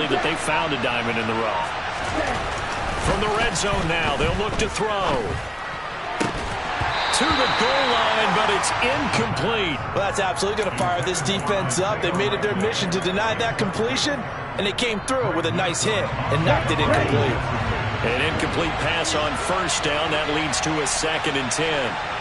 believe that they found a diamond in the rough. From the red zone now, they'll look to throw. To the goal line, but it's incomplete. Well, that's absolutely going to fire this defense up. They made it their mission to deny that completion, and they came through with a nice hit and knocked it incomplete. An incomplete pass on first down. That leads to a 2nd and 10.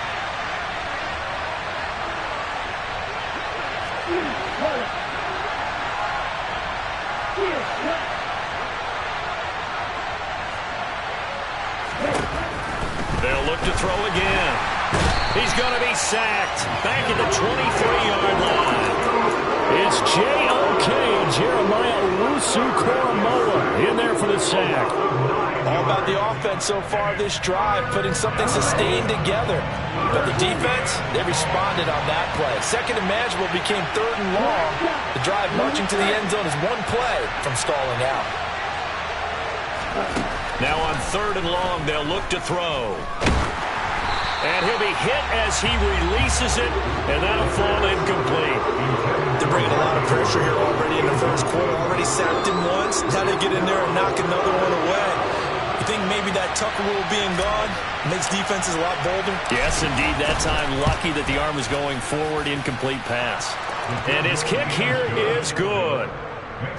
They'll look to throw again. He's going to be sacked. Back at the 23-yard line. It's J.O.K. Jeremiah Owusu-Koramoah in there for the sack. All about the offense so far this drive, putting something sustained together. But the defense, they responded on that play. Second and manageable became 3rd and long. The drive marching to the end zone is one play from stalling out. Now on 3rd and long, they'll look to throw. And he'll be hit as he releases it, and that'll fall incomplete. They're bringing a lot of pressure here already in the first quarter. Already sacked him once. Now they get in there and knock another one away. You think maybe that Tucker rule being gone makes defenses a lot bolder? Yes, indeed. That time, lucky that the arm was going forward. Incomplete pass. And his kick here is good.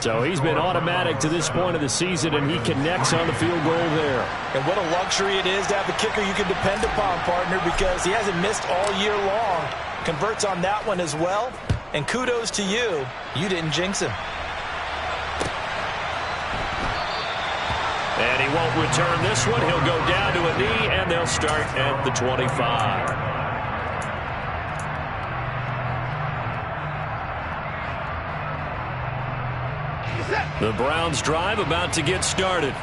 So he's been automatic to this point of the season, and he connects on the field goal there. And what a luxury it is to have a kicker you can depend upon, partner, because he hasn't missed all year long. Converts on that one as well. And kudos to you. You didn't jinx him. And he won't return this one. He'll go down to a knee, and they'll start at the 25. The Browns drive about to get started.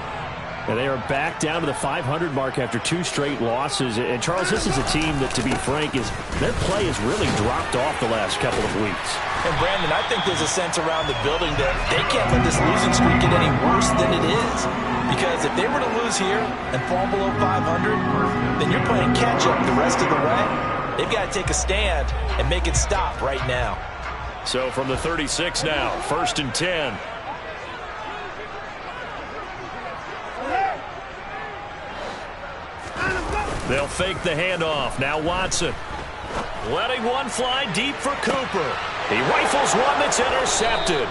And they are back down to the 500 mark after 2 straight losses. And, Charles, this is a team that, to be frank, their play has really dropped off the last couple of weeks. And, Brandon, I think there's a sense around the building that they can't let this losing streak get any worse than it is. Because if they were to lose here and fall below 500, then you're playing catch-up the rest of the way. They've got to take a stand and make it stop right now. So from the 36 now, 1st and 10. They'll fake the handoff. Now Watson. Letting one fly deep for Cooper. He rifles one that's intercepted.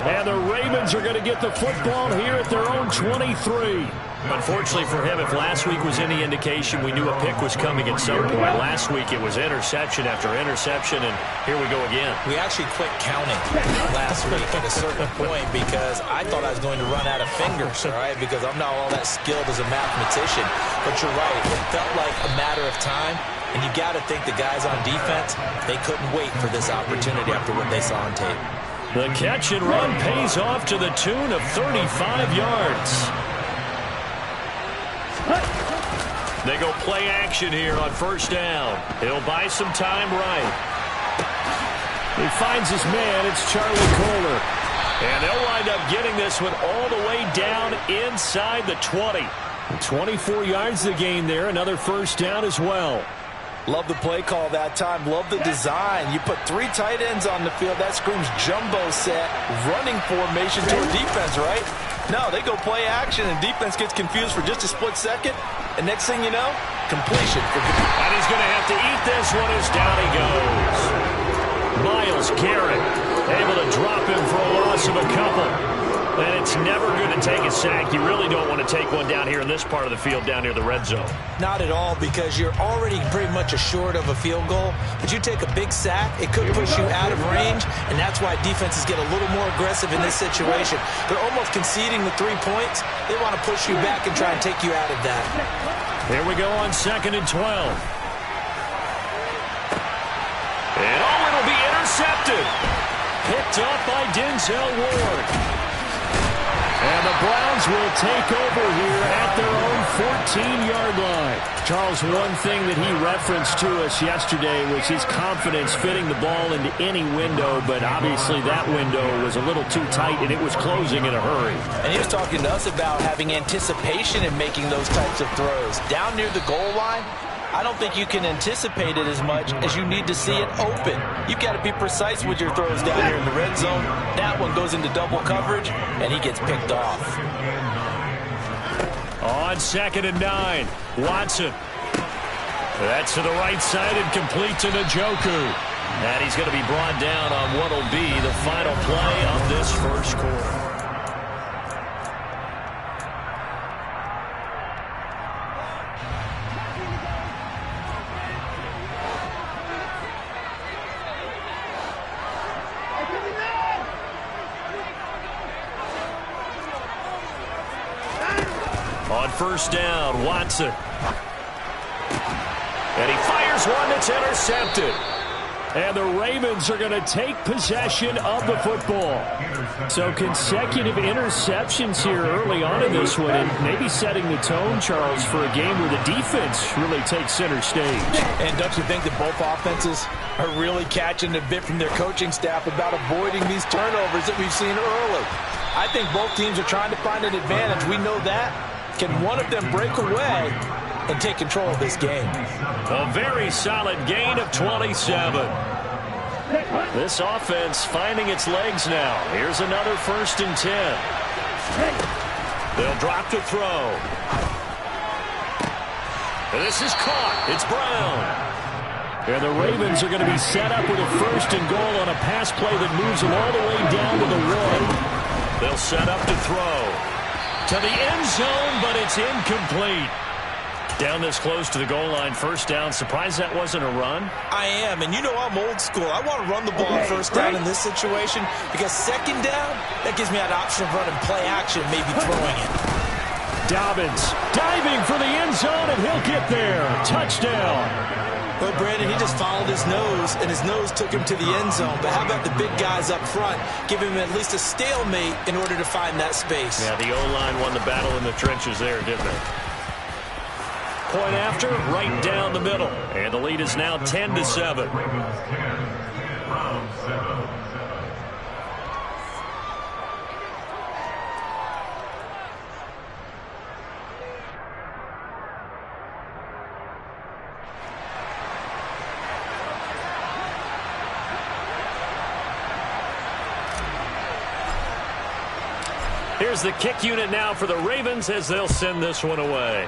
And the Ravens are going to get the football here at their own 23. Unfortunately for him, if last week was any indication, we knew a pick was coming at some point. Last week it was interception after interception, and here we go again. We actually quit counting last week at a certain point because I thought I was going to run out of fingers, all right, because I'm not all that skilled as a mathematician. But you're right, it felt like a matter of time, and you got to think the guys on defense, they couldn't wait for this opportunity after what they saw on tape. The catch and run pays off to the tune of 35 yards. They go play action here on 1st down. He'll buy some time right. He finds his man. It's Charlie Kolar. And they'll wind up getting this one all the way down inside the 20. 24 yards the gain there. Another 1st down as well. Love the play call that time. Love the design. You put 3 tight ends on the field. That screams jumbo set, running formation to a defense, right? No, they go play action, and defense gets confused for just a split second. And next thing you know, completion. And he's going to have to eat this one as down he goes. Myles Garrett able to drop him for a loss of a couple. And it's never going to take a sack. You really don't want to take one down here in this part of the field, down near the red zone. Not at all, because you're already pretty much assured of a field goal. But you take a big sack, it could push you out of range, and that's why defenses get a little more aggressive in this situation. They're almost conceding the 3 points. They want to push you back and try and take you out of that. Here we go on 2nd and 12. And it'll be intercepted. Picked up by Denzel Ward. And the Browns will take over here at their own 14-yard line. Charles, one thing that he referenced to us yesterday was his confidence fitting the ball into any window, but obviously that window was a little too tight, and it was closing in a hurry. And he was talking to us about having anticipation in making those types of throws. Down near the goal line, I don't think you can anticipate it as much as you need to see it open. You've got to be precise with your throws down here in the red zone. That one goes into double coverage, and he gets picked off. On 2nd and 9, Watson. That's to the right side and complete to Njoku. And he's going to be brought down on what will be the final play of this first quarter. On 1st down, Watson. And he fires one that's intercepted. And the Ravens are going to take possession of the football. So consecutive interceptions here early on in this one, and maybe setting the tone, Charles, for a game where the defense really takes center stage. And don't you think that both offenses are really catching a bit from their coaching staff about avoiding these turnovers that we've seen early? I think both teams are trying to find an advantage. We know that. Can one of them break away and take control of this game? A very solid gain of 27. This offense finding its legs now. Here's another 1st and 10. They'll drop to throw. This is caught. It's Brown. And the Ravens are going to be set up with a 1st and goal on a pass play that moves them all the way down to the 1. They'll set up to throw. To the end zone, but it's incomplete. Down this close to the goal line, 1st down. Surprised that wasn't a run? I am, and you know I'm old school. I want to run the ball on 1st down in this situation because 2nd down, that gives me an option of running play action, maybe throwing it. Dobbins diving for the end zone, and he'll get there. Touchdown. Well, Brandon, he just followed his nose, and his nose took him to the end zone. But how about the big guys up front? Give him at least a stalemate in order to find that space. Yeah, the O-line won the battle in the trenches there, didn't they? Point after, right down the middle. And the lead is now 10-7. Here's the kick unit now for the Ravens as they'll send this one away.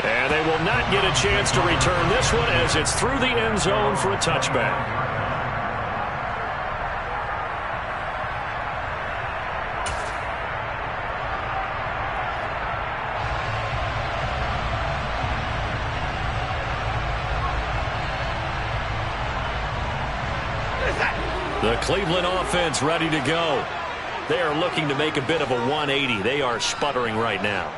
And they will not get a chance to return this one as it's through the end zone for a touchback. The Cleveland offense ready to go. They are looking to make a bit of a 180. They are sputtering right now.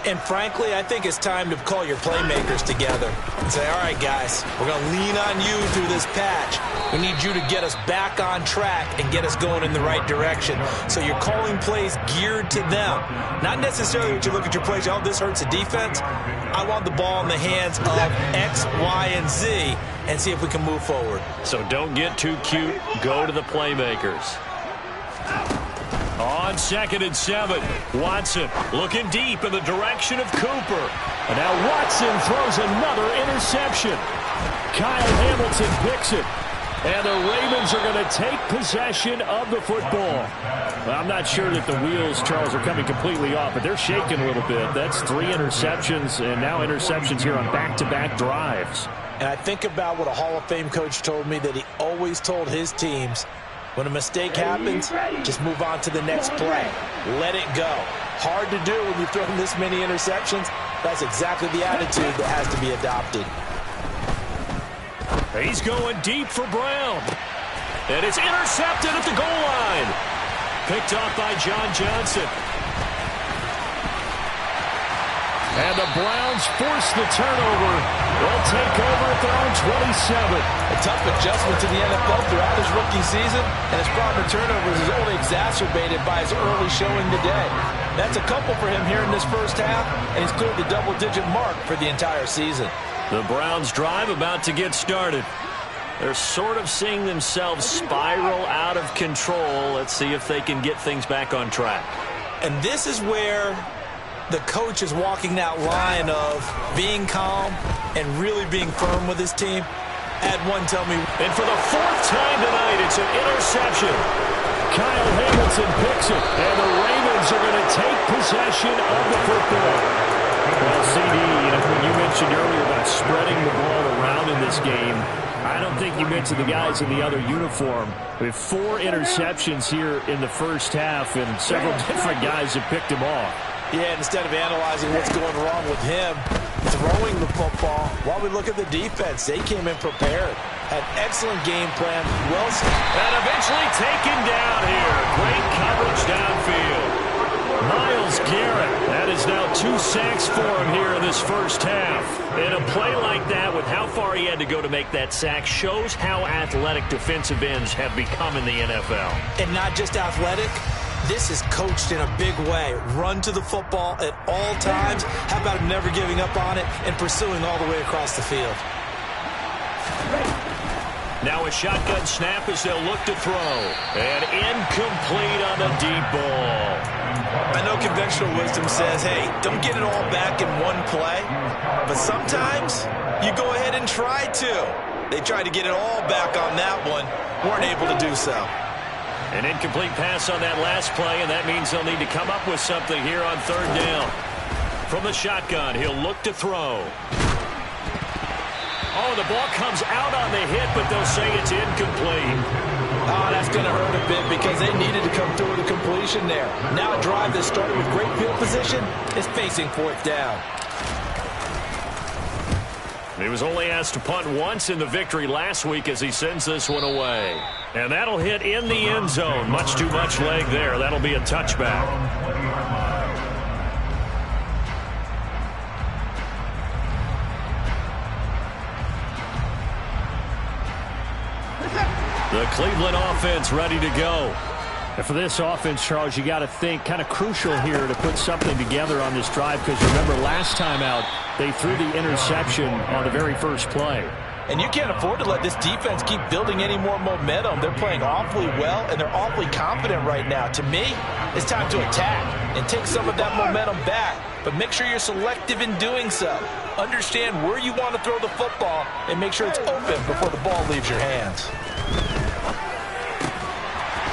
And frankly, I think it's time to call your playmakers together and say, all right, guys, we're going to lean on you through this patch. We need you to get us back on track and get us going in the right direction. So you're calling plays geared to them. Not necessarily when you look at your plays, oh, this hurts the defense. I want the ball in the hands of X, Y, and Z and see if we can move forward. So don't get too cute. Go to the playmakers. On 2nd and 7, Watson looking deep in the direction of Cooper. And now Watson throws another interception. Kyle Hamilton picks it. And the Ravens are going to take possession of the football. Well, I'm not sure that the wheels, Charles, are coming completely off, but they're shaking a little bit. That's 3 interceptions, and now interceptions here on back-to-back drives. And I think about what a Hall of Fame coach told me that he always told his teams, when a mistake happens, just move on to the next play. Let it go. Hard to do when you've thrown this many interceptions. That's exactly the attitude that has to be adopted. He's going deep for Brown. And it's intercepted at the goal line. Picked off by John Johnson. And the Browns force the turnover. They'll take over at their own 27. A tough adjustment to the NFL throughout his rookie season, and his problem with turnovers is only exacerbated by his early showing today. That's a couple for him here in this first half, and he's cleared the double-digit mark for the entire season. The Browns drive about to get started. They're sort of seeing themselves spiral out of control. Let's see if they can get things back on track. And this is where The coach is walking that line of being calm and really being firm with his team. Add one, tell me. And for the fourth time tonight, it's an interception. Kyle Hamilton picks it, and the Ravens are going to take possession of the football. Well, CD, when you mentioned earlier about spreading the ball around in this game, I don't think you mentioned the guys in the other uniform. We have 4 interceptions here in the first half, and several different guys have picked him off. Yeah, instead of analyzing what's going wrong with him, throwing the football, while we look at the defense, they came in prepared. Had excellent game plan, well set. And eventually taken down here. Great coverage downfield. Myles Garrett, that is now 2 sacks for him here in this first half. And a play like that, with how far he had to go to make that sack, shows how athletic defensive ends have become in the NFL. And not just athletic, this is coached in a big way. Run to the football at all times. How about him never giving up on it and pursuing all the way across the field? Now a shotgun snap as they'll look to throw. And incomplete on the deep ball. I know conventional wisdom says, hey, don't get it all back in one play. But sometimes you go ahead and try to. They tried to get it all back on that one. Weren't able to do so. An incomplete pass on that last play, and that means they'll need to come up with something here on third down. From the shotgun, he'll look to throw. Oh, the ball comes out on the hit, but they'll say it's incomplete. Oh, that's going to hurt a bit because they needed to come through with a completion there. Now a drive that started with great field position is facing fourth down. He was only asked to punt once in the victory last week as he sends this one away. And that'll hit in the end zone. Much too much leg there. That'll be a touchback. The Cleveland offense ready to go. And for this offense, Charles, you got to think kind of crucial here to put something together on this drive, because remember last time out they threw the interception on the very first play. And you can't afford to let this defense keep building any more momentum. They're playing awfully well, and they're awfully confident right now. To me, it's time to attack and take some of that momentum back. But make sure you're selective in doing so. Understand where you want to throw the football and make sure it's open before the ball leaves your hands.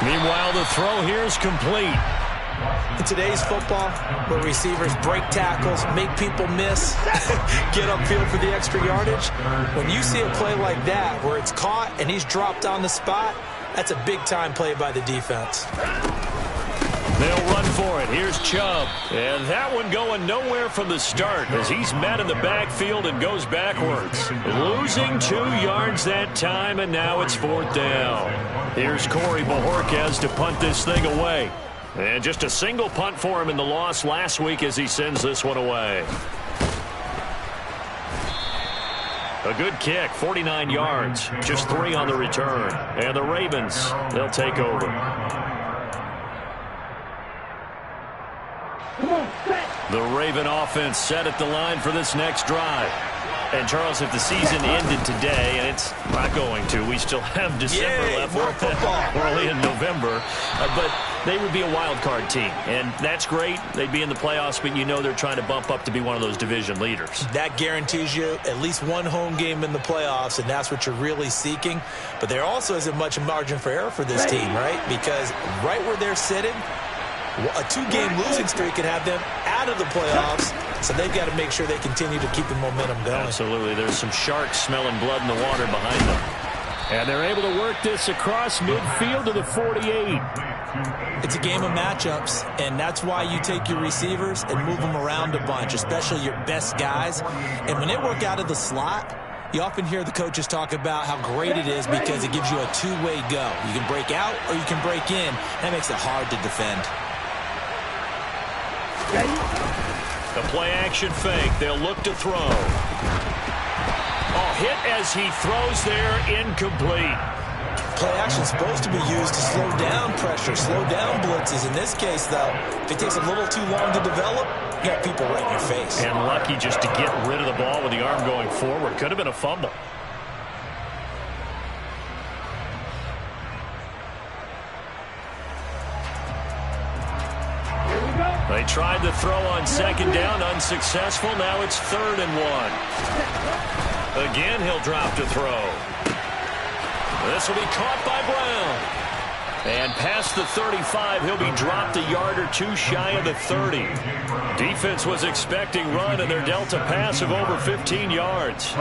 Meanwhile, the throw here is complete. In today's football, where receivers break tackles, make people miss, get upfield for the extra yardage, when you see a play like that where it's caught and he's dropped on the spot, that's a big-time play by the defense. They'll run for it. Here's Chubb. And that one going nowhere from the start as he's met in the backfield and goes backwards. Losing 2 yards that time, and now it's fourth down. Here's Corey Bojorquez to punt this thing away. And just a single punt for him in the loss last week as he sends this one away. A good kick, 49 yards, just 3 on the return. And the Ravens, they'll take over. The Raven offense set at the line for this next drive. And, Charles, if the season ended today, and it's not going to, we still have December left. We're only in November. But they would be a wild card team, and that's great. They'd be in the playoffs, but you know they're trying to bump up to be one of those division leaders. That guarantees you at least one home game in the playoffs, and that's what you're really seeking. But there also isn't much margin for error for this team, right? Because right where they're sitting, a 2-game losing streak could have them out of the playoffs, so they've got to make sure they continue to keep the momentum going. Absolutely. There's some sharks smelling blood in the water behind them. And they're able to work this across midfield to the 48. It's a game of matchups, and that's why you take your receivers and move them around a bunch, especially your best guys. And when they work out of the slot, you often hear the coaches talk about how great it is because it gives you a 2-way go. You can break out or you can break in. That makes it hard to defend. The play-action fake. They'll look to throw. Oh, hit as he throws there, incomplete. Play action is supposed to be used to slow down pressure, slow down blitzes. In this case, though, if it takes a little too long to develop, you got people right in your face. And lucky just to get rid of the ball with the arm going forward. Could have been a fumble. Here we go. They tried to throw on second down, unsuccessful. Now it's 3rd and 1. Again, he'll drop to throw. This will be caught by Brown. And past the 35, he'll be dropped a yard or two shy of the 30. Defense was expecting run, and they're dealt a pass of over 15 yards.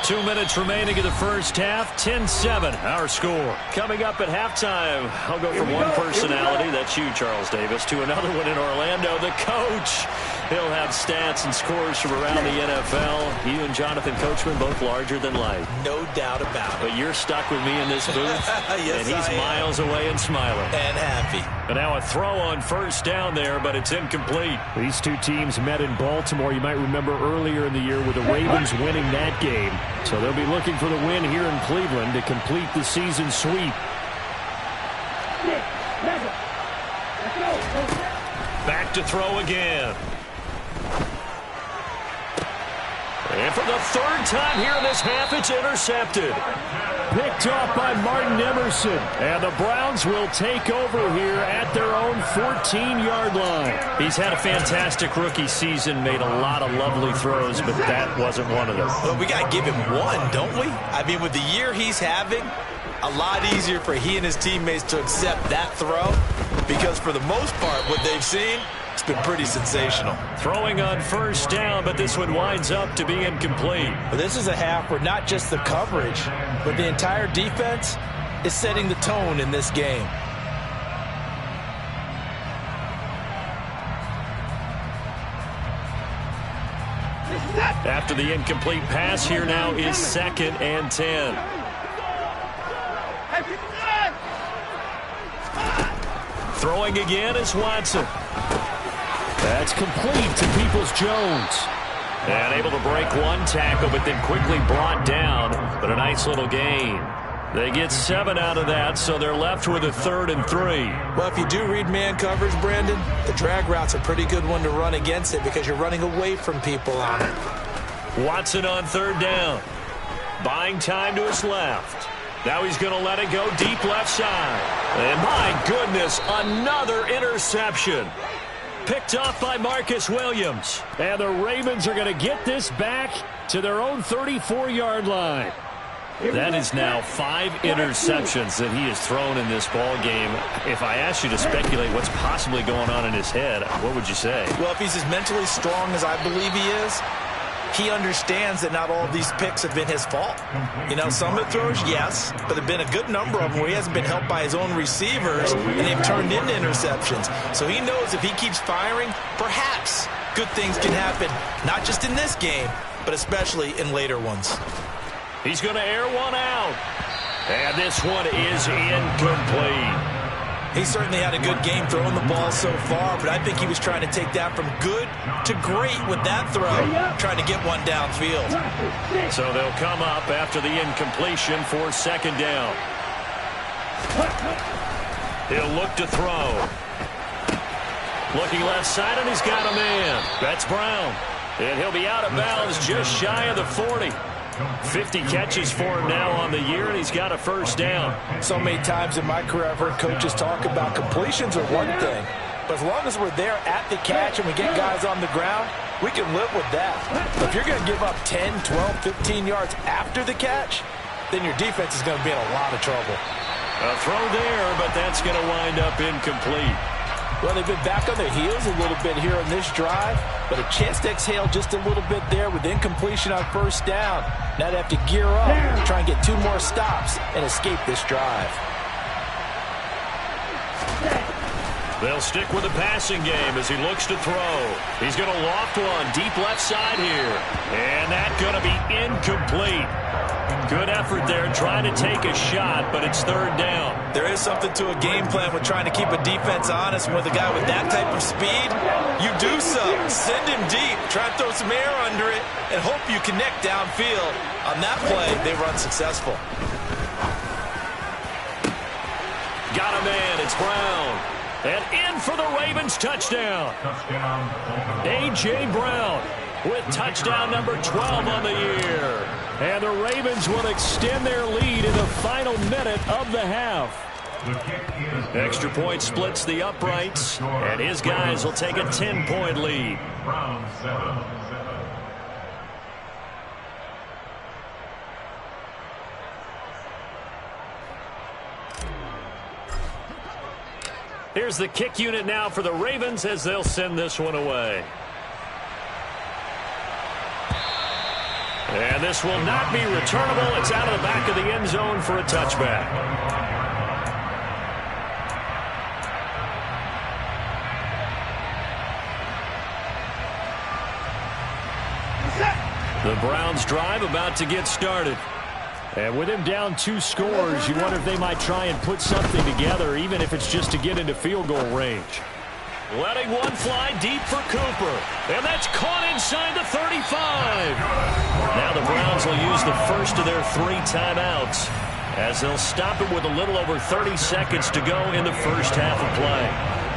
2 minutes remaining in the first half. 10-7 our score. Coming up at halftime, I'll go from one personality, that's you, Charles Davis, to another one in Orlando, the coach. He'll have stats and scores from around the NFL. You and Jonathan Coachman both larger than life. No doubt about it. But you're stuck with me in this booth. Yes, and he's miles away and smiling. And happy. And now a throw on first down there, but it's incomplete. These two teams met in Baltimore. You might remember earlier in the year with the Ravens winning that game. So they'll be looking for the win here in Cleveland to complete the season sweep. Back to throw again. And for the 3rd time here in this half, it's intercepted. Picked off by Martin Emerson. And the Browns will take over here at their own 14-yard line. He's had a fantastic rookie season, made a lot of lovely throws, but that wasn't one of them. Well, we got to give him one, don't we? I mean, with the year he's having, a lot easier for he and his teammates to accept that throw, because for the most part, what they've seen, it's been pretty sensational. Throwing on first down, but this one winds up to be incomplete. Well, this is a half where not just the coverage, but the entire defense is setting the tone in this game. After the incomplete pass, here now is 2nd and 10. Throwing again is Watson. That's complete to Peoples-Jones. And able to break one tackle, but then quickly brought down. But a nice little gain. They get 7 out of that, so they're left with a 3rd and 3. Well, if you do read man coverage, Brandon, the drag route's a pretty good one to run against it because you're running away from people on it. Watson on 3rd down. Buying time to his left. Now he's going to let it go deep left side. And my goodness, another interception. Picked off by Marcus Williams. And the Ravens are going to get this back to their own 34-yard line. That is now 5 interceptions that he has thrown in this ball game. If I asked you to speculate what's possibly going on in his head, what would you say? Well, if he's as mentally strong as I believe he is, he understands that not all of these picks have been his fault. You know, some of the throws, yes, but there have been a good number of them where he hasn't been helped by his own receivers, and they've turned into interceptions. So he knows if he keeps firing, perhaps good things can happen, not just in this game, but especially in later ones. He's going to air one out. And this one is incomplete. He certainly had a good game throwing the ball so far, but I think he was trying to take that from good to great with that throw, trying to get one downfield. So they'll come up after the incompletion for 2nd down. He'll look to throw. Looking left side, and he's got a man. That's Brown. And he'll be out of bounds just shy of the 40. 50 catches for him now on the year, and he's got a 1st down. So many times in my career I've heard coaches talk about completions are one thing, but as long as we're there at the catch and we get guys on the ground, we can live with that. But if you're going to give up 10, 12, 15 yards after the catch, then your defense is going to be in a lot of trouble. A throw there, but that's going to wind up incomplete. Well, they've been back on their heels a little bit here on this drive, but a chance to exhale just a little bit there with incompletion on 1st down. Now they have to gear up, try and get 2 more stops, and escape this drive. They'll stick with the passing game as he looks to throw. He's going to loft one deep left side here. And that's going to be incomplete. Good effort there trying to take a shot, but it's 3rd down. There is something to a game plan with trying to keep a defense honest. With a guy with that type of speed, you do something. Send him deep. Try and throw some air under it and hope you connect downfield. On that play, they run successful. Got a man. It's Brown. And in for the Ravens touchdown. A.J. Brown with touchdown number 12 on the year. And the Ravens will extend their lead in the final minute of the half. Extra point splits the uprights, and his guys will take a 10-point lead. Here's the kick unit now for the Ravens as they'll send this one away. And this will not be returnable. It's out of the back of the end zone for a touchback. The Browns drive about to get started. And with him down 2 scores, you wonder if they might try and put something together, even if it's just to get into field goal range. Letting one fly deep for Cooper. And that's caught inside the 35. Now the Browns will use the first of their 3 timeouts as they'll stop it with a little over 30 seconds to go in the first half of play.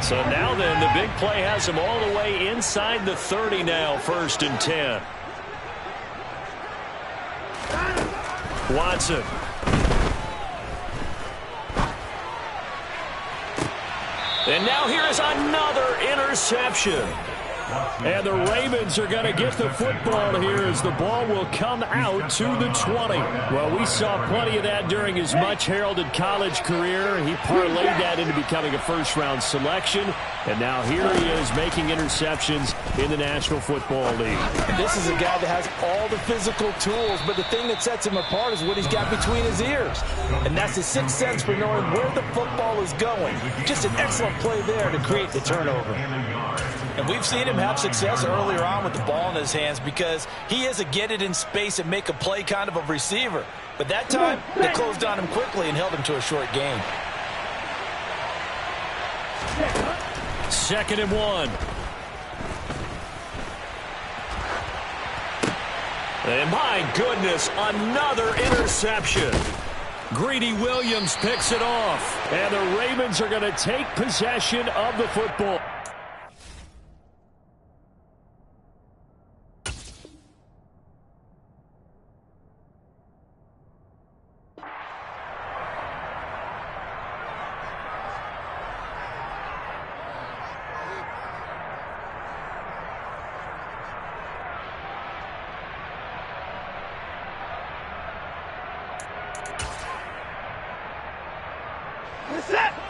So now then, the big play has them all the way inside the 30 now, 1st and 10. Watson. And now here is another interception. And the Ravens are going to get the football here as the ball will come out to the 20. Well, we saw plenty of that during his much-heralded college career. He parlayed that into becoming a first-round selection. And now here he is making interceptions in the National Football League. This is a guy that has all the physical tools, but the thing that sets him apart is what he's got between his ears. And that's his sixth sense for knowing where the football is going. Just an excellent play there to create the turnover. And we've seen him have success earlier on with the ball in his hands because he is a get it in space and make a play kind of a receiver. But that time, they closed on him quickly and held him to a short gain. 2nd and 1. And my goodness, another interception. Greedy Williams picks it off. And the Ravens are going to take possession of the football.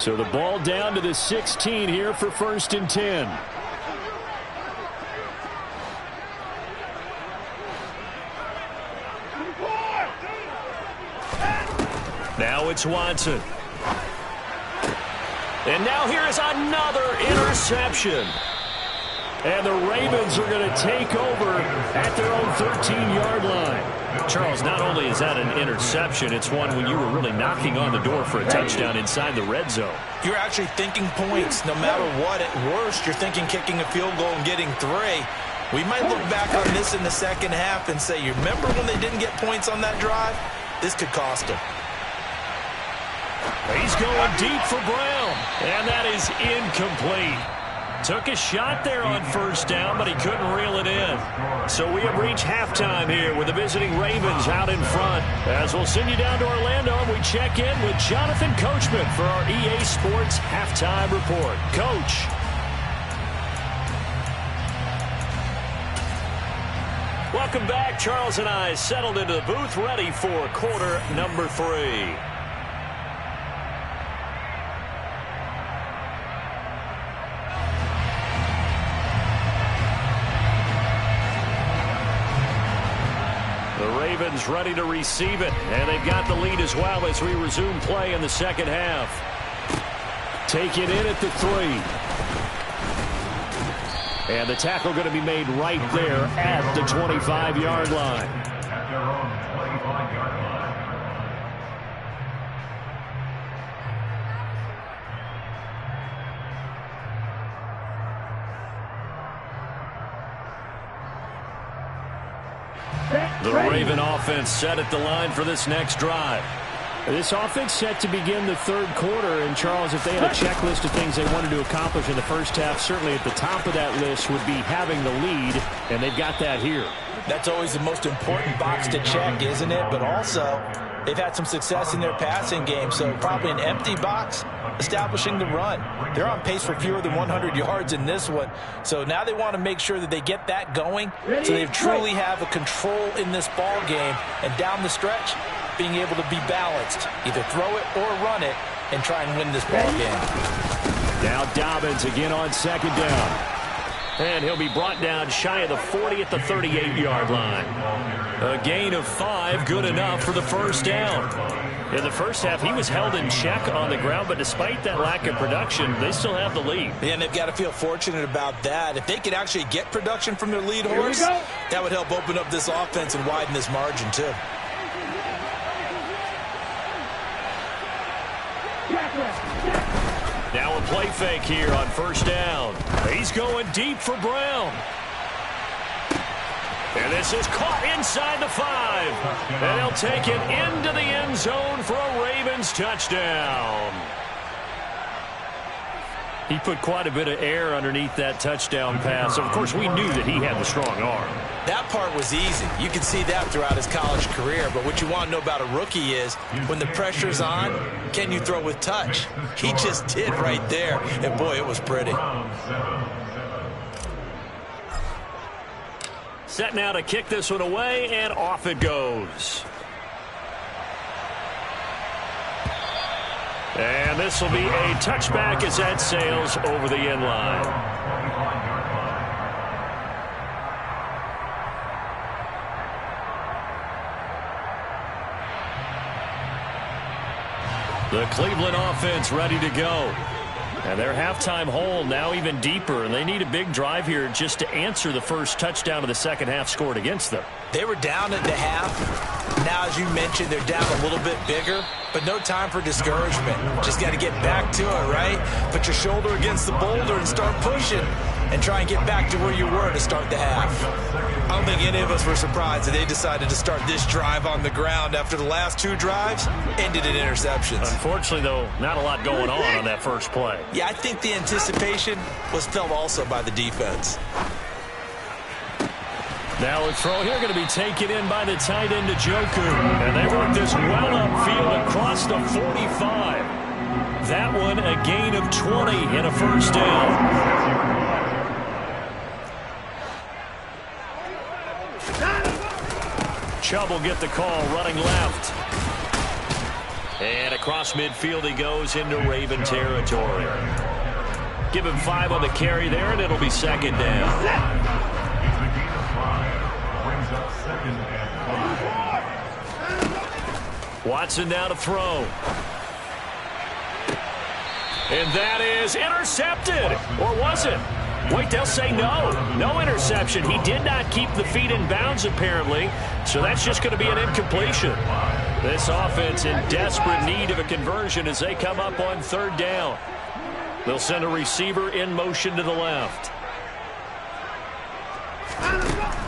So the ball down to the 16 here for 1st and 10. Now it's Watson. And now here is another interception. And the Ravens are going to take over at their own 13-yard line. Charles, not only is that an interception, it's one when you were really knocking on the door for a touchdown inside the red zone. You're actually thinking points. No matter what, at worst, you're thinking kicking a field goal and getting 3. We might look back on this in the second half and say, you remember when they didn't get points on that drive? This could cost them. He's going deep for Brown, and that is incomplete. Took a shot there on 1st down, but he couldn't reel it in. So we have reached halftime here with the visiting Ravens out in front. As we'll send you down to Orlando, and we check in with Jonathan Coachman for our EA Sports Halftime Report. Coach. Welcome back. Charles and I settled into the booth, ready for quarter number 3. Ravens ready to receive it, and they've got the lead as well as we resume play in the second half. Take it in at the 3. And the tackle going to be made right there at the 25-yard line. The Raven offense set at the line for this next drive. This offense set to begin the 3rd quarter. And, Charles, if they had a checklist of things they wanted to accomplish in the first half, certainly at the top of that list would be having the lead, and they've got that here. That's always the most important box to check, isn't it? But also, They've had some success in their passing game, so probably an empty box establishing the run. They're on pace for fewer than 100 yards in this one, so now they want to make sure that they get that going so they truly have a control in this ball game, and down the stretch, being able to be balanced, either throw it or run it, and try and win this ball game. Now Dobbins again on second down. And he'll be brought down shy of the 40 at the 38-yard line. A gain of 5, good enough for the first down. In the first half, he was held in check on the ground, but despite that lack of production, they still have the lead. And they've got to feel fortunate about that. If they could actually get production from their lead horse, that would help open up this offense and widen this margin, too. Now a play fake here on first down. He's going deep for Brown. And this is caught inside the 5. And he'll take it into the end zone for a Ravens touchdown. He put quite a bit of air underneath that touchdown pass. Of course, we knew that he had the strong arm. That part was easy. You can see that throughout his college career. But what you want to know about a rookie is when the pressure's on, can you throw with touch? He just did right there. And, boy, it was pretty. Set now to kick this one away, and off it goes. And this will be a touchback as that sails over the end line. The Cleveland offense ready to go. And their halftime hole now even deeper, and they need a big drive here just to answer the first touchdown of the second half scored against them. They were down at the half. Now, as you mentioned, they're down a little bit bigger, but no time for discouragement. Just got to get back to it, right? Put your shoulder against the boulder and start pushing and try and get back to where you were to start the half. I don't think any of us were surprised that they decided to start this drive on the ground after the last 2 drives ended in interceptions. Unfortunately, though, not a lot going on that first play. Yeah, I think the anticipation was felt also by the defense. Now a throw here going to be taken in by the tight end Njoku. And they work this well upfield across the 45. That one a gain of 20 and a first down. Chubb will get the call running left. And across midfield he goes into Raven territory. Give him 5 on the carry there, and it'll be second down. Watson now to throw. And that is intercepted. Or was it? Wait, they'll say no. No interception. He did not keep the feet in bounds, apparently. So that's just going to be an incompletion. This offense in desperate need of a conversion as they come up on third down. They'll send a receiver in motion to the left.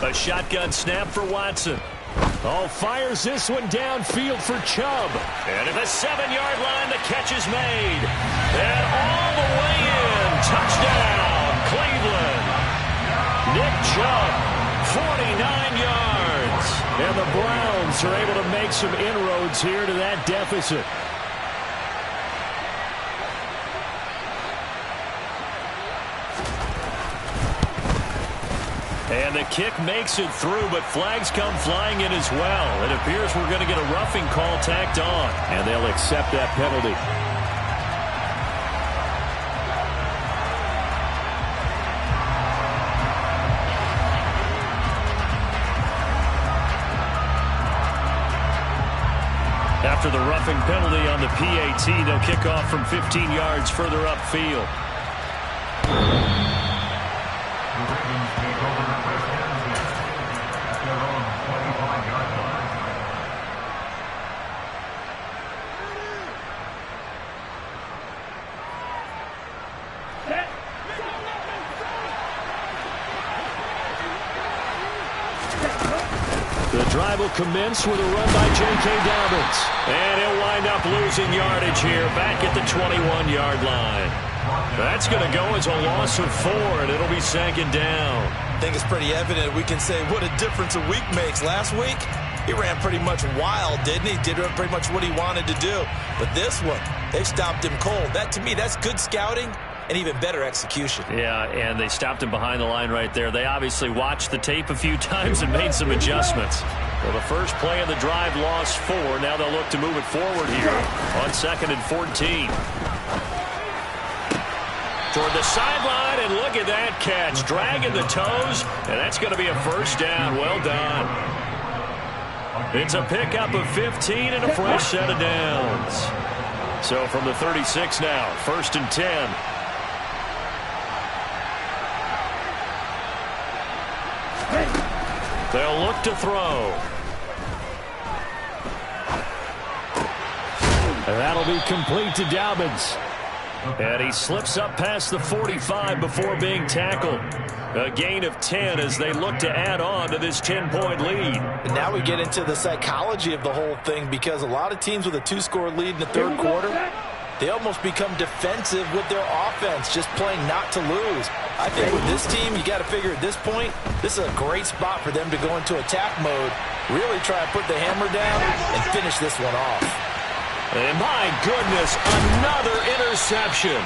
A shotgun snap for Watson. Oh, fires this one downfield for Chubb. And at the 7-yard line, the catch is made. And all the way in. Touchdown, Cleveland. Nick Chubb, 49 yards. And the Browns are able to make some inroads here to that deficit. And the kick makes it through, but flags come flying in as well. It appears we're going to get a roughing call tacked on, and they'll accept that penalty. After the roughing penalty on the PAT, they'll kick off from 15 yards further upfield. The drive will commence with a run by J.K. Dobbins. And he'll wind up losing yardage here back at the 21-yard line. That's going to go as a loss of 4, and it'll be second down. I think it's pretty evident we can say what a difference a week makes. Last week, He ran pretty much wild, didn't he? Did pretty much what he wanted to do. But this one, they stopped him cold. That, to me, that's good scouting and even better execution. Yeah, and they stopped him behind the line right there. They obviously watched the tape a few times and made some adjustments. Well, the first play of the drive lost 4. Now they'll look to move it forward here on 2nd and 14. Toward the sideline, and look at that catch. Dragging the toes, and that's going to be a first down. Well done. It's a pickup of 15 and a fresh set of downs. So from the 36 now, 1st and 10. They'll look to throw. And that'll be complete to Dobbins. And he slips up past the 45 before being tackled. A gain of 10 as they look to add on to this 10-point lead. And now we get into the psychology of the whole thing, because a lot of teams with a 2-score lead in the third quarter, they almost become defensive with their offense, just playing not to lose. I think with this team, you got to figure at this point, this is a great spot for them to go into attack mode, really try to put the hammer down and finish this one off. And my goodness, another interception.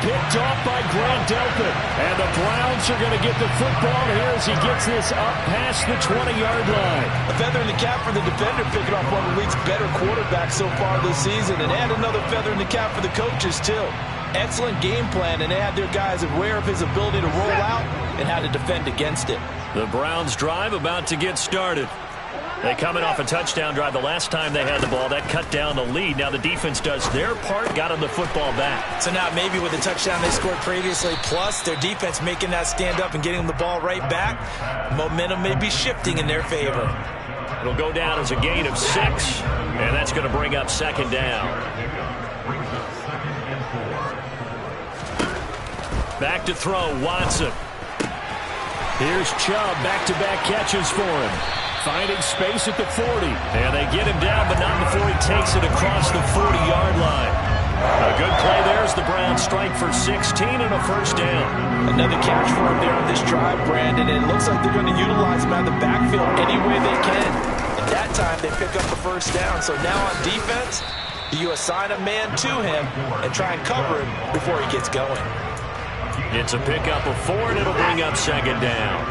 Picked off by Grant Delpit. And the Browns are going to get the football here as he gets this up past the 20-yard line. A feather in the cap for the defender, picking off one of the league's better quarterbacks so far this season. And add another feather in the cap for the coaches, too. Excellent game plan, and they had their guys aware of his ability to roll out and how to defend against it. The Browns drive about to get started. They coming off a touchdown drive the last time they had the ball. That cut down the lead. Now the defense does their part, got them the football back. So now maybe with the touchdown they scored previously, plus their defense making that stand up and getting them the ball right back, momentum may be shifting in their favor. It'll go down as a gain of 6, and that's going to bring up 2nd down. Back to throw, Watson. Here's Chubb, back-to-back catches for him. Finding space at the 40. And they get him down, but not before he takes it across the 40-yard line. A good play there as the Browns strike for 16 and a first down. Another catch for him there on this drive, Brandon. And it looks like they're going to utilize him out of the backfield any way they can. At that time, they pick up the first down. So now on defense, you assign a man to him and try and cover him before he gets going. It's a pickup of 4, and it'll bring up 2nd down.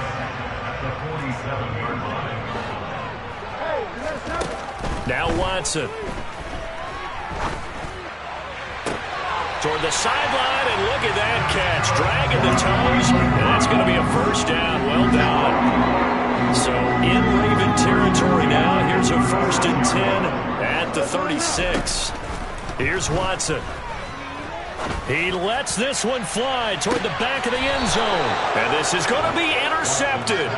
Now Watson. Toward the sideline, and look at that catch. Dragging the toes, and that's going to be a first down. Well done. So in Raven territory now. Here's a 1st and 10 at the 36. Here's Watson. He lets this one fly toward the back of the end zone. And this is going to be intercepted.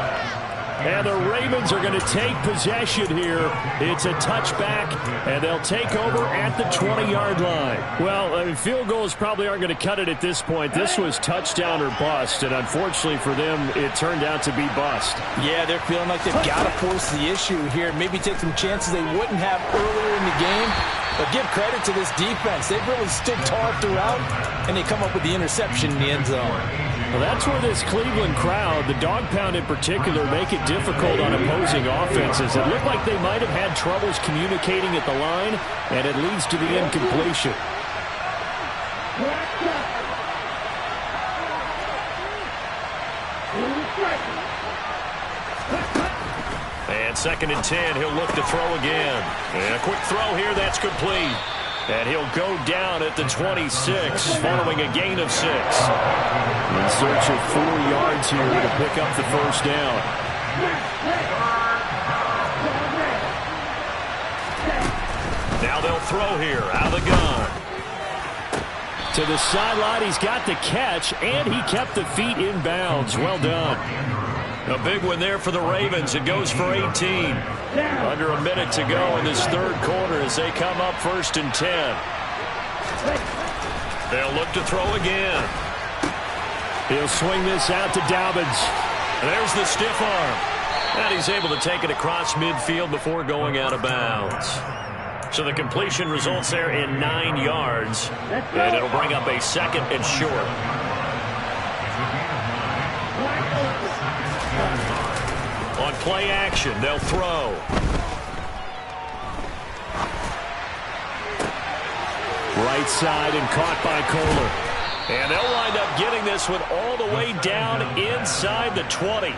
And the Ravens are going to take possession here. It's a touchback, and they'll take over at the 20-yard line. Well, I mean, field goals probably aren't going to cut it at this point. This was touchdown or bust, and unfortunately for them, it turned out to be bust. Yeah, they're feeling like they've got to force the issue here. Maybe take some chances they wouldn't have earlier in the game. But give credit to this defense. They've really stood tall throughout, and they come up with the interception in the end zone. Well, that's where this Cleveland crowd, the dog pound in particular, make it difficult on opposing offenses. It looked like they might have had troubles communicating at the line, and it leads to the incompletion. And 2nd and 10, he'll look to throw again. And a quick throw here, that's complete. And he'll go down at the 26, following a gain of 6. In search of 4 yards here to pick up the first down. Now they'll throw here, out of the gun. To the sideline, he's got the catch, and he kept the feet in bounds. Well done. A big one there for the Ravens. It goes for 18. Under a minute to go in this third quarter as they come up 1st and 10. They'll look to throw again. He'll swing this out to Dobbins. There's the stiff arm. And he's able to take it across midfield before going out of bounds. So the completion results there in 9 yards. And it'll bring up a 2nd and short. On play action, they'll throw. Right side and caught by Kohler. And they'll wind up getting this one all the way down inside the 20.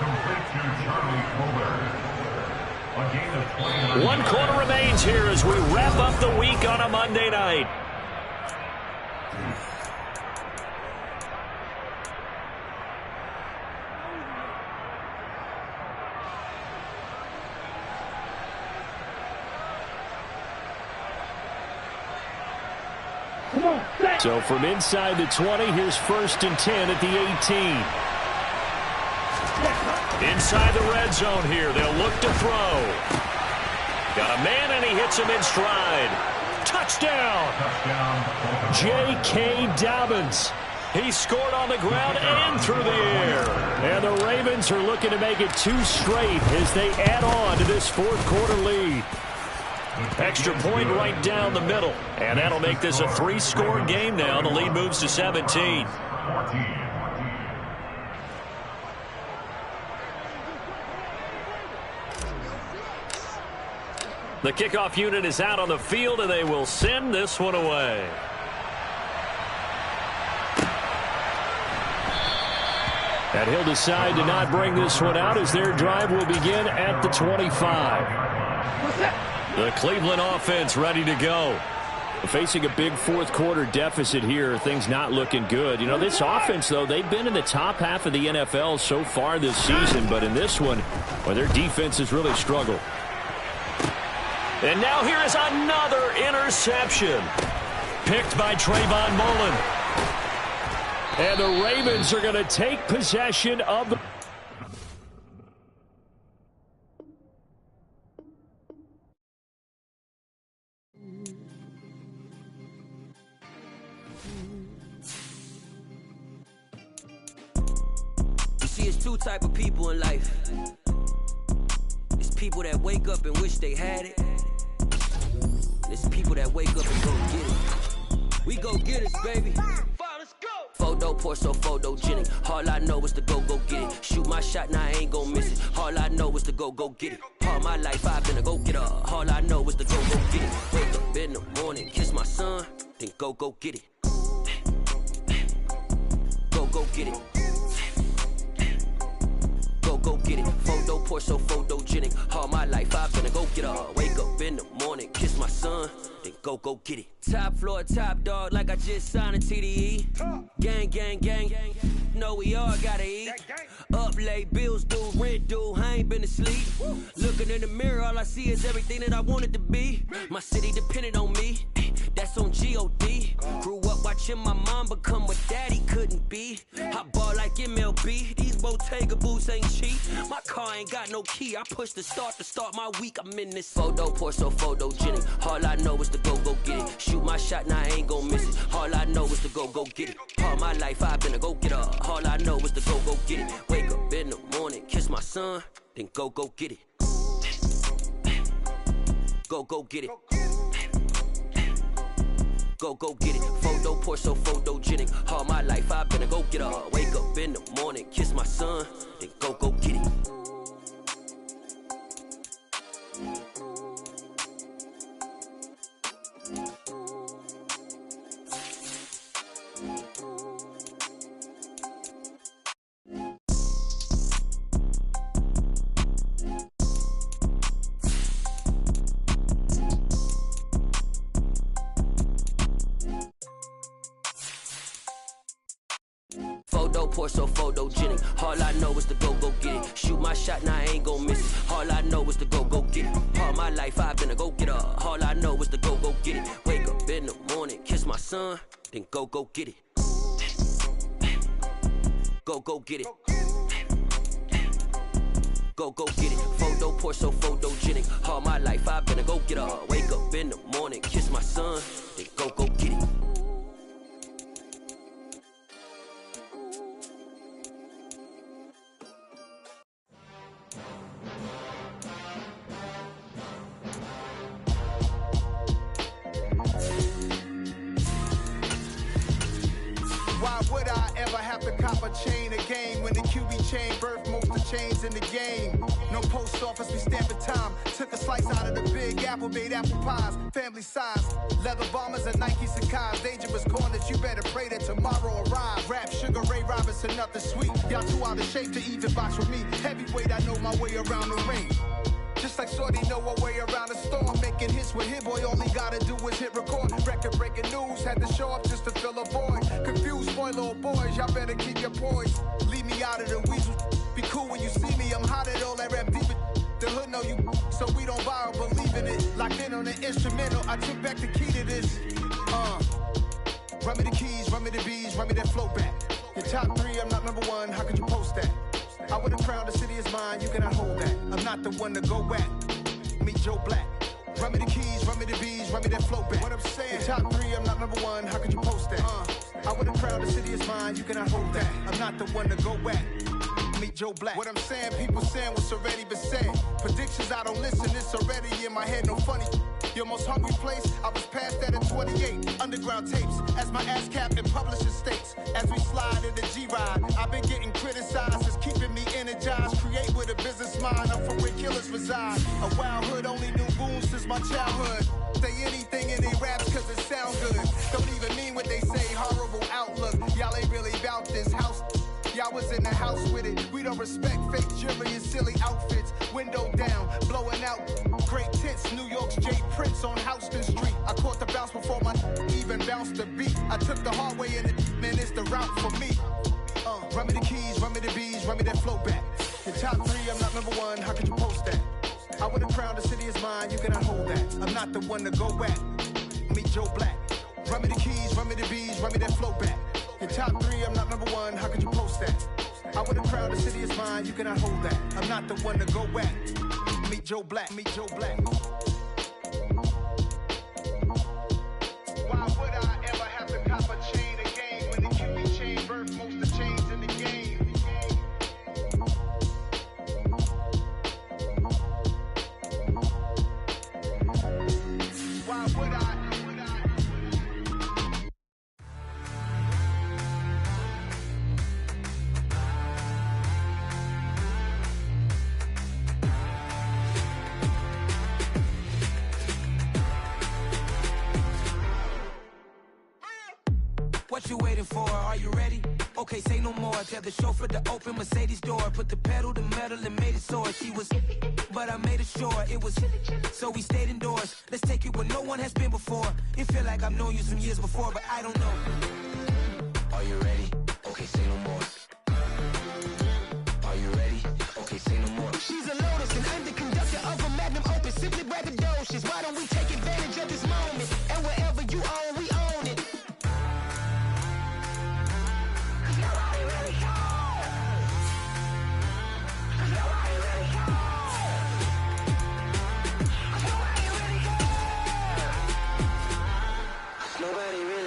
1 quarter remains here as we wrap up the week on a Monday night. So from inside the 20, here's 1st and 10 at the 18. Inside the red zone here, they'll look to throw. Got a man, and he hits him in stride. Touchdown! J.K. Dobbins. He scored on the ground and through the air. And the Ravens are looking to make it 2 straight as they add on to this 4th quarter lead. Extra point right down the middle. And that'll make this a 3-score game now. The lead moves to 17. The kickoff unit is out on the field, and they will send this one away. And he'll decide to not bring this one out as their drive will begin at the 25. The Cleveland offense ready to go. Facing a big 4th quarter deficit here, things not looking good. You know, this offense, though, they've been in the top half of the NFL so far this season, but in this one, well, their defense has really struggled. And now here is another interception. Picked by Trayvon Mullen. And the Ravens are going to take possession of the... It's 2 type of people in life. It's people that wake up and wish they had it. It's people that wake up and go get it. We go get it, baby. Let's go. Photo pour so photogenic. All I know is to go get it. Shoot my shot, now I ain't gon' miss it. All I know is to go get it. All my life I've been a go getter. All I know is to go get it. Wake up in the morning, kiss my son, then go get it. Go get it. Go get it. Photo pour so photogenic. All my life I've been a go getter. Wake up in the morning, kiss my son, then go get it. Top floor, top dog, like I just signed a TDE. Gang, gang, gang. Know we all gotta eat. Up late, bills due, rent due. I ain't been asleep. Looking in the mirror, all I see is everything that I wanted to be. My city depended on me. That's on G.O.D. Grew up watching my mom become what daddy couldn't be. I ball like MLB. These Bottega boots ain't cheap. My car ain't got no key. I push the start to start my week. I'm in this photo pour so photogenic. All I know is to go get it. Shoot my shot, now I ain't gon' miss it. All I know is to go get it. All my life I've been a go getter. All I know is to go get it. Wake up in the morning, kiss my son, then go get it. Go get it. Go get it. Photo pour so photogenic. All my life I've been a go getter. Wake up in the morning, kiss my son, then go get it. Pour so photogenic. All I know is to go get it. Shoot my shot, now I ain't gon' miss it. All I know is to go get it. All my life I've been a go getter. All I know is to go get it. Wake up in the morning, kiss my son, then go get it. Go get it. Go get it. Photo pour so photogenic. All my life I've been a go getter. Wake up in the morning, kiss my son, then go get it. Why would I ever have to cop a chain a game when the QB chain birthed most of the chains in the game? No post office, we stamping time. Took a slice out of the big apple, made apple pies. Family size, leather bombers and Nike Sacai's. Dangerous corners, you better pray that tomorrow arrive. Rap, Sugar Ray Robinson, nothing sweet. Y'all too out of shape to even box with me. Heavyweight, I know my way around the ring. Just like Shorty know her way around the storm. Making hits with Hit Boy, all he gotta do is hit record. Record breaking news, had to show up just to fill a void. Confused boy, little boys, y'all better keep your poise. Leave me out of the weasel. Be cool when you see me, I'm hot at all that rap deep. The hood know you, so we don't borrow, believe in it. Locked in on the instrumental, I took back the key to this. Run me the keys, run me the bees, run me that flow back. Your top 3, I'm not number 1, how could you post that? I would've crowned the city is mine, you cannot hold that. I'm not the one to go back. Meet Joe Black. Run me the keys, run me the bees, run me that flow back. What I'm saying, top 3, I'm not number 1, how could you post that? I would've crowned the city is mine, you cannot hold that. I'm not the one to go back. Meet Joe Black. What I'm saying, people saying what's already been said. Predictions, I don't listen, it's already in my head, no funny. Your most hungry place, I was past that at 28. Underground tapes, as my ass cap in publishing states. As we slide in the G-Ride, I've been getting criticized, it's keeping me energized. Create with a business mind, I'm from where killers reside. A wild hood, only knew goons since my childhood. Say anything in they raps cause it sound good. Don't even mean what they say, horrible outlook. Y'all ain't really about this house. Y'all was in the house with it. We don't respect fake jewelry and silly outfits. Window down, blowing out great tents. New York's Jay Prince on Houston Street. I caught the bounce before my even bounced the beat. I took the hard way in it, man, it's the route for me. Run me the keys, run me the bees, run me that flow back. Your top 3, I'm not number 1, how could you post that? I would've crowned the city is mine, you cannot hold that. I'm not the one to go back. Meet Joe Black. Run me the keys, run me the bees, run me that flow back. Your top 3, I'm not number 1, how could you post that? I would've crowned the city is mine, you cannot hold that. I'm not the one to go back. Meet Joe Black, meet Joe Black. Why would I ever have to cop a chain again when the Cupid chain birthed most of the chains in the game? Why would I? What you waiting for? Are you ready? Okay, say no more. Tell the chauffeur to open Mercedes door. Put the pedal to metal and made it soar. She was, but I made it sure it was. So we stayed indoors. Let's take it where no one has been before. It feel like I've known you some years before, but I don't know. Are you ready? Okay, say no more. Are you ready? Okay, say no more. She's a Lotus and I'm the conductor of a magnum opus. Simply braggadocious. Why don't we take advantage of this moment? And wherever you own, we own it.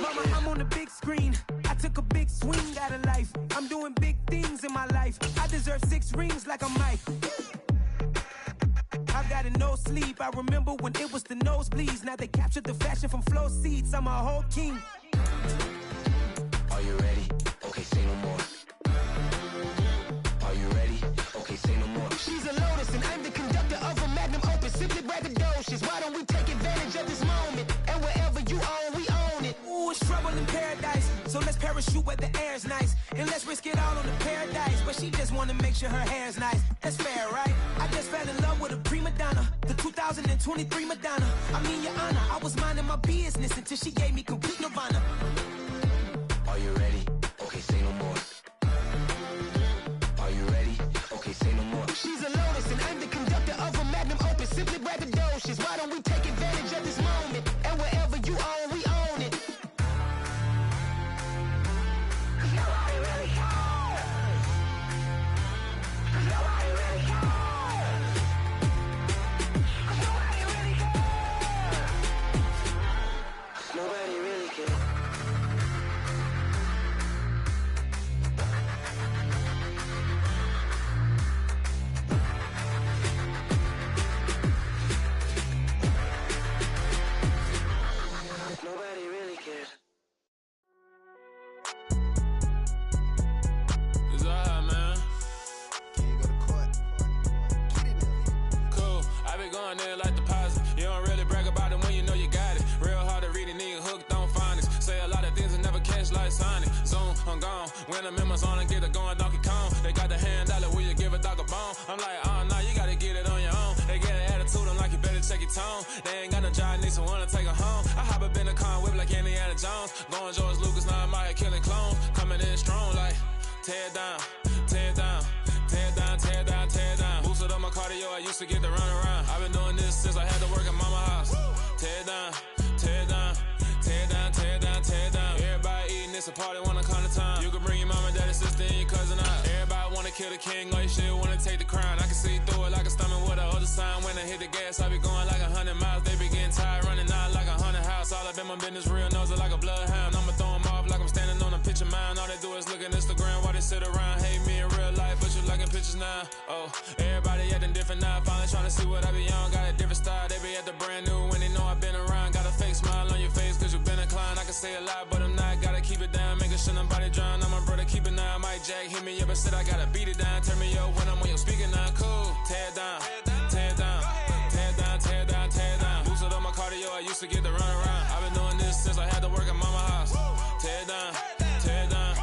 Mama, I'm on the big screen. I took a big swing out of life. I'm doing big things in my life. I deserve 6 rings like a Mike. I've got no sleep. I remember when it was the nosebleeds. Now they captured the fashion from flow seats. I'm a whole king. Are you ready? Okay, say no more. Are you ready? Okay, say no more. She's a Lotus and I'm the conductor of a magnum opus. Simply braggadocious. Why don't we take advantage of this moment? And wherever you own, we own it. Ooh, it's trouble in paradise. So let's parachute where the air's nice. And let's risk it all on the paradise. But she just wanna make sure her hair's nice. That's fair, right? I just fell in love with a prima donna. The 2023 Madonna. I mean, your honor, I was minding my business until she gave me complete nirvana. Are you ready? Okay, say no more. Are you ready? Okay, say no more. She's a Lotus and I'm the conductor of a magnum opus. Simply braggadocious. Why don't we take advantage of this moment? And wherever you own, we own it. Nobody really cares. Nobody really cares. Nobody really cares. Nobody really cares. fun, then like deposit. You don't really brag about it when you know you got it. Real hard to read a nigga hooked on phonics. Say a lot of things and never catch like Sonic. Zoom, I'm gone. When the members on and get it going Donkey Kong. They got the hand dollar, will you give a dog a bone? I'm like, oh no, you gotta get it on your own. They get an attitude, I'm like, you better check your tone. They ain't got no job, need someone to take her home. I hop up in the car, whip like Indiana Jones. Going George Lucas, now I'm out here killing clones. Coming in strong like, tear down, tear down, tear down, tear down, tear down. Boosted up my cardio, I used to get to run around. I've been doing this since I had to work at mama house. Tear down, tear down, tear down, tear down, tear down. Everybody eating, it's a party, wanna come to time. You can bring your mama, daddy, sister, and your cousin out. Everybody wanna kill the king, or you shit wanna take the crown. I can see through it like a stomach with a other sign. When I hit the gas, I be going like 100 miles. They be getting tired, running out like 100 house. All up in my business, real nose like a bloodhound. I'ma throw them off like I'm standing on a picture mound. All they do is look at Instagram while they sit around. Hate me in real life, but you liking pictures now. Oh, everybody acting different now. Finally trying to see what I be on. Got a different style, they be at the brand new when they know I've been around. Got a fake smile on your face cause you been inclined. I can say a lot, but I'm not. Gotta keep it down, making sure nobody drown. I'm my brother, keep it now. Mike Jack hit me up and said I gotta beat it down. Turn me up when I'm on your speaker now. Cool, tear down, tear down, tear down, tear down, tear down. Boosted up my cardio, I used to get to run around. I've been doing this since I had to work at mama house. Tear down, tear down,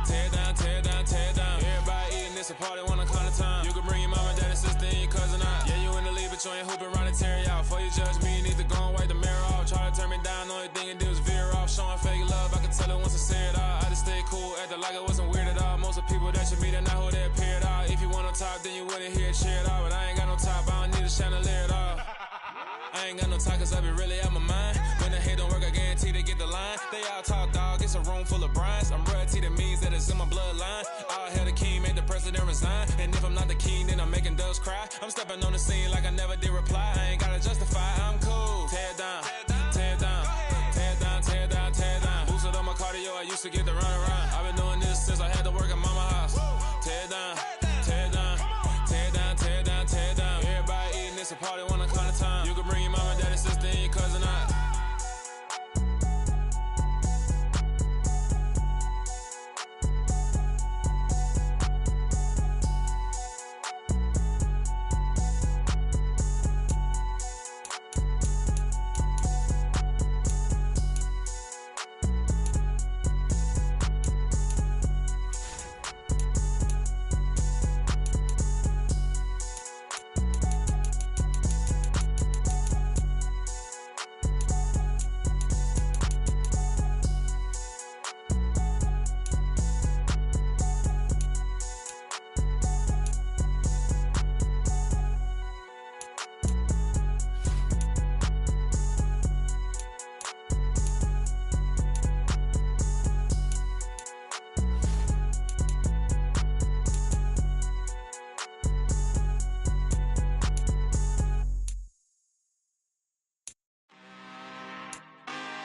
tear down, tear down, tear down. Everybody eating, it's a party, wanna come to time. You can bring your mama, daddy, sister, and your cousin out. Yeah, you in the lead, but you ain't hooping around and tear you out. Before you judge me, you need to go and wipe the mirror off. Try to turn me down, only thing it did was veer off. Showing fake love, I can tell it once I say it all. I just stay cool, acting like it wasn't weird at all. Most of the people that you meet are not who they appear at all. If you want on top, then you wouldn't hear it cheer at all. But I ain't got no top, I don't need a chandelier at all. I ain't got no talk cause I be really out my mind. When the head don't work, I guarantee they get the line. They all talk dog, it's a room full of brinds. I'm royalty, that means that it's in my bloodline. All hell the king, made the president resign. And if I'm not the king, then I'm making doves cry. I'm stepping on the scene like I never did reply. I ain't gotta justify, I'm cool. Tear down, tear down, tear down, tear down, tear down. Boosted up my cardio, I used to get to run around. I've been doing this since I had to work at mama house. Tear down, tear down, tear down, tear down, tear down. Everybody eating, it's a party, wanna come to time. You can bring your mama, daddy, sister, and your cousin out.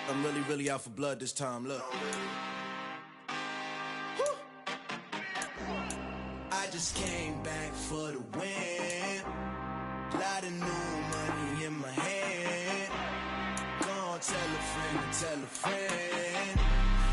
I'm really out for blood this time, look. I just came back for the win. Lot of new money in my hand. Gonna tell a friend and tell a friend.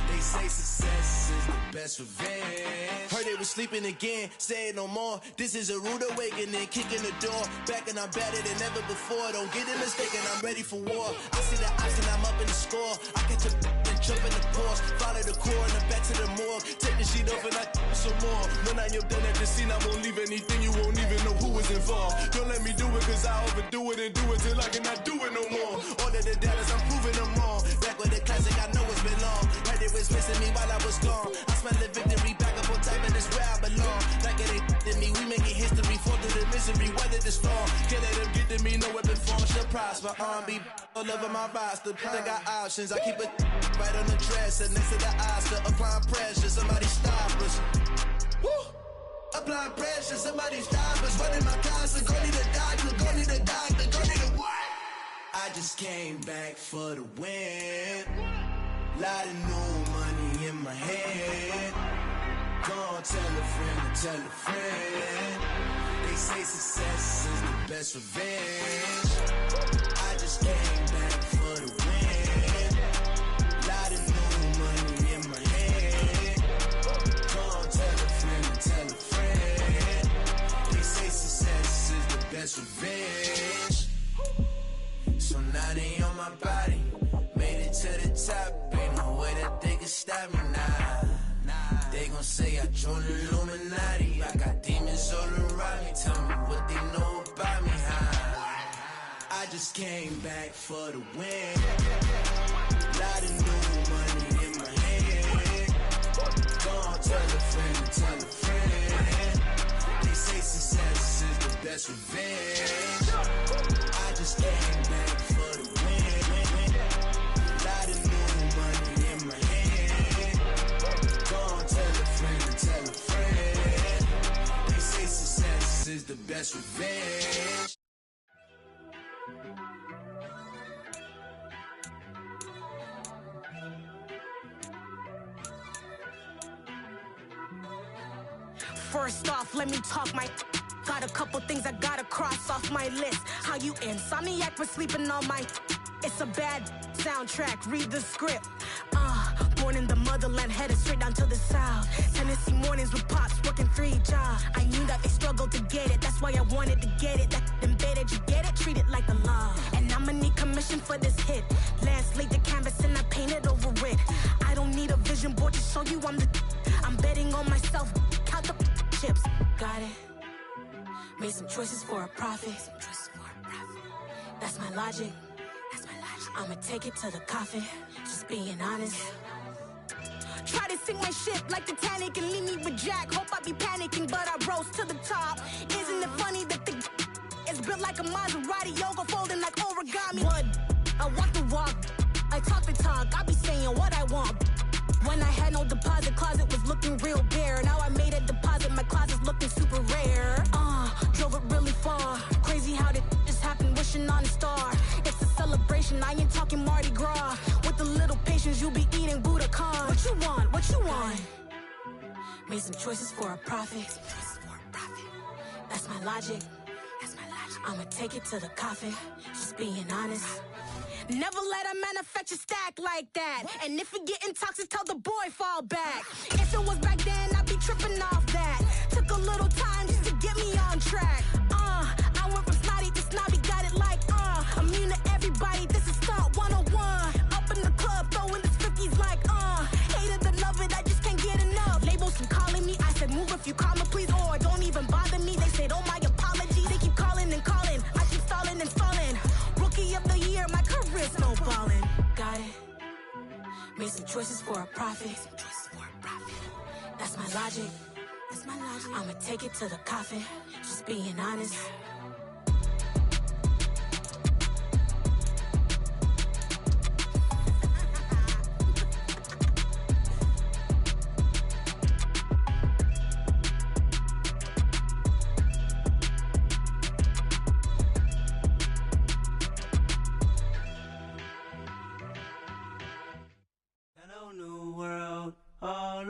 They say success is the best revenge. Heard they was sleeping again, say it no more. This is a rude awakening, kicking the door. Back and I'm better than ever before. Don't get it mistaken, I'm ready for war. I see the option, I'm up in the score. I catch a and jump in the course. Follow the core and then back to the morgue. Take the sheet off and I some more. When I am done at the scene, I won't leave anything. You won't even know who was involved. Don't let me do it cause I overdo it and do it till I cannot do it no more. All of the doubters, I'm proving them wrong. Back with the classic, I know it's been long. Heard it was missing me while I was gone. I smell the victory back up on time and it's where I belong. Like it ain't to me, we making history. Fall through the misery, weather the storm. Can't let them get to me, no weapon form should prosper. R&B all over my roster. I got options, I keep it right on the dresser. Next to the Oscar, applying pressure, somebody stop us. Woo! Applying pressure, somebody stop us. Running my closet, go need a doctor, go need a doctor, go need a what? I just came back for the win. Lot of new money in my head. Gonna tell a friend and tell a friend. They say success is the best revenge. I just came back for the win. Lot of new money in my head. Gonna tell a friend and tell a friend. They say success is the best revenge. stop me now. They gon' say I joined the Illuminati. I got demons all around me. Tell me what they know about me, huh? I just came back for the win. Lot of new money in my hand. Gon' tell a friend. They say success is the best revenge. I just came back for the win. Lot of new money in my hand. Gon' tell a friend. They say success is the best revenge. First off, let me talk my. Got a couple things I gotta cross off my list. How you insomniac for sleeping on my. It's a bad soundtrack, read the script. Born in the motherland, headed straight down to the south. Tennessee mornings with pops, working 3 jobs. I knew that they struggled to get it, that's why I wanted to get it. That embedded, you get it, treat it like the law. And I'ma need commission for this hit. Lance laid the canvas and I painted over it. I don't need a vision board to show you I'm betting on myself, count the chips. Got it. Made some choices for a profit. That's my logic. I'ma take it to the coffin. Just being honest. Try to sink my ship like Titanic and leave me with Jack. Hope I be panicking, but I rose to the top. Isn't it funny that the is built like a Maserati, yoga folding like origami? What? I walk the walk, I talk the talk. I be saying what I want. When I had no deposit, closet was looking real bare. Now I made a deposit, my closet's looking super rare. Drove it really far. Crazy how did just happen, wishing on a star. It's a celebration, I ain't talking Mardi Gras. With a little patience, you'll be eating Budokan. What you want? What you want? Made some choices for a profit. That's my logic. I'ma take it to the coffin. Just being honest. Never let a manufacture stack like that. And if it getting toxic, tell the boy fall back. If it was back then, I'd be tripping off that. Took a little time just to get me on track. I went from snotty to snobby, got it like immune to everybody, this is Stunt 101. Up in the club, throwing the 50s like hate it, love it, I just can't get enough. Labels from calling me, I said move if you call me please, or don't even bother me. They said oh my apologies, they keep calling and calling. I keep stalling and stalling. Rookie of the year, my career snowballing. Got it. Made some choices for a profit. That's my logic. I'ma take it to the coffin. Just being honest.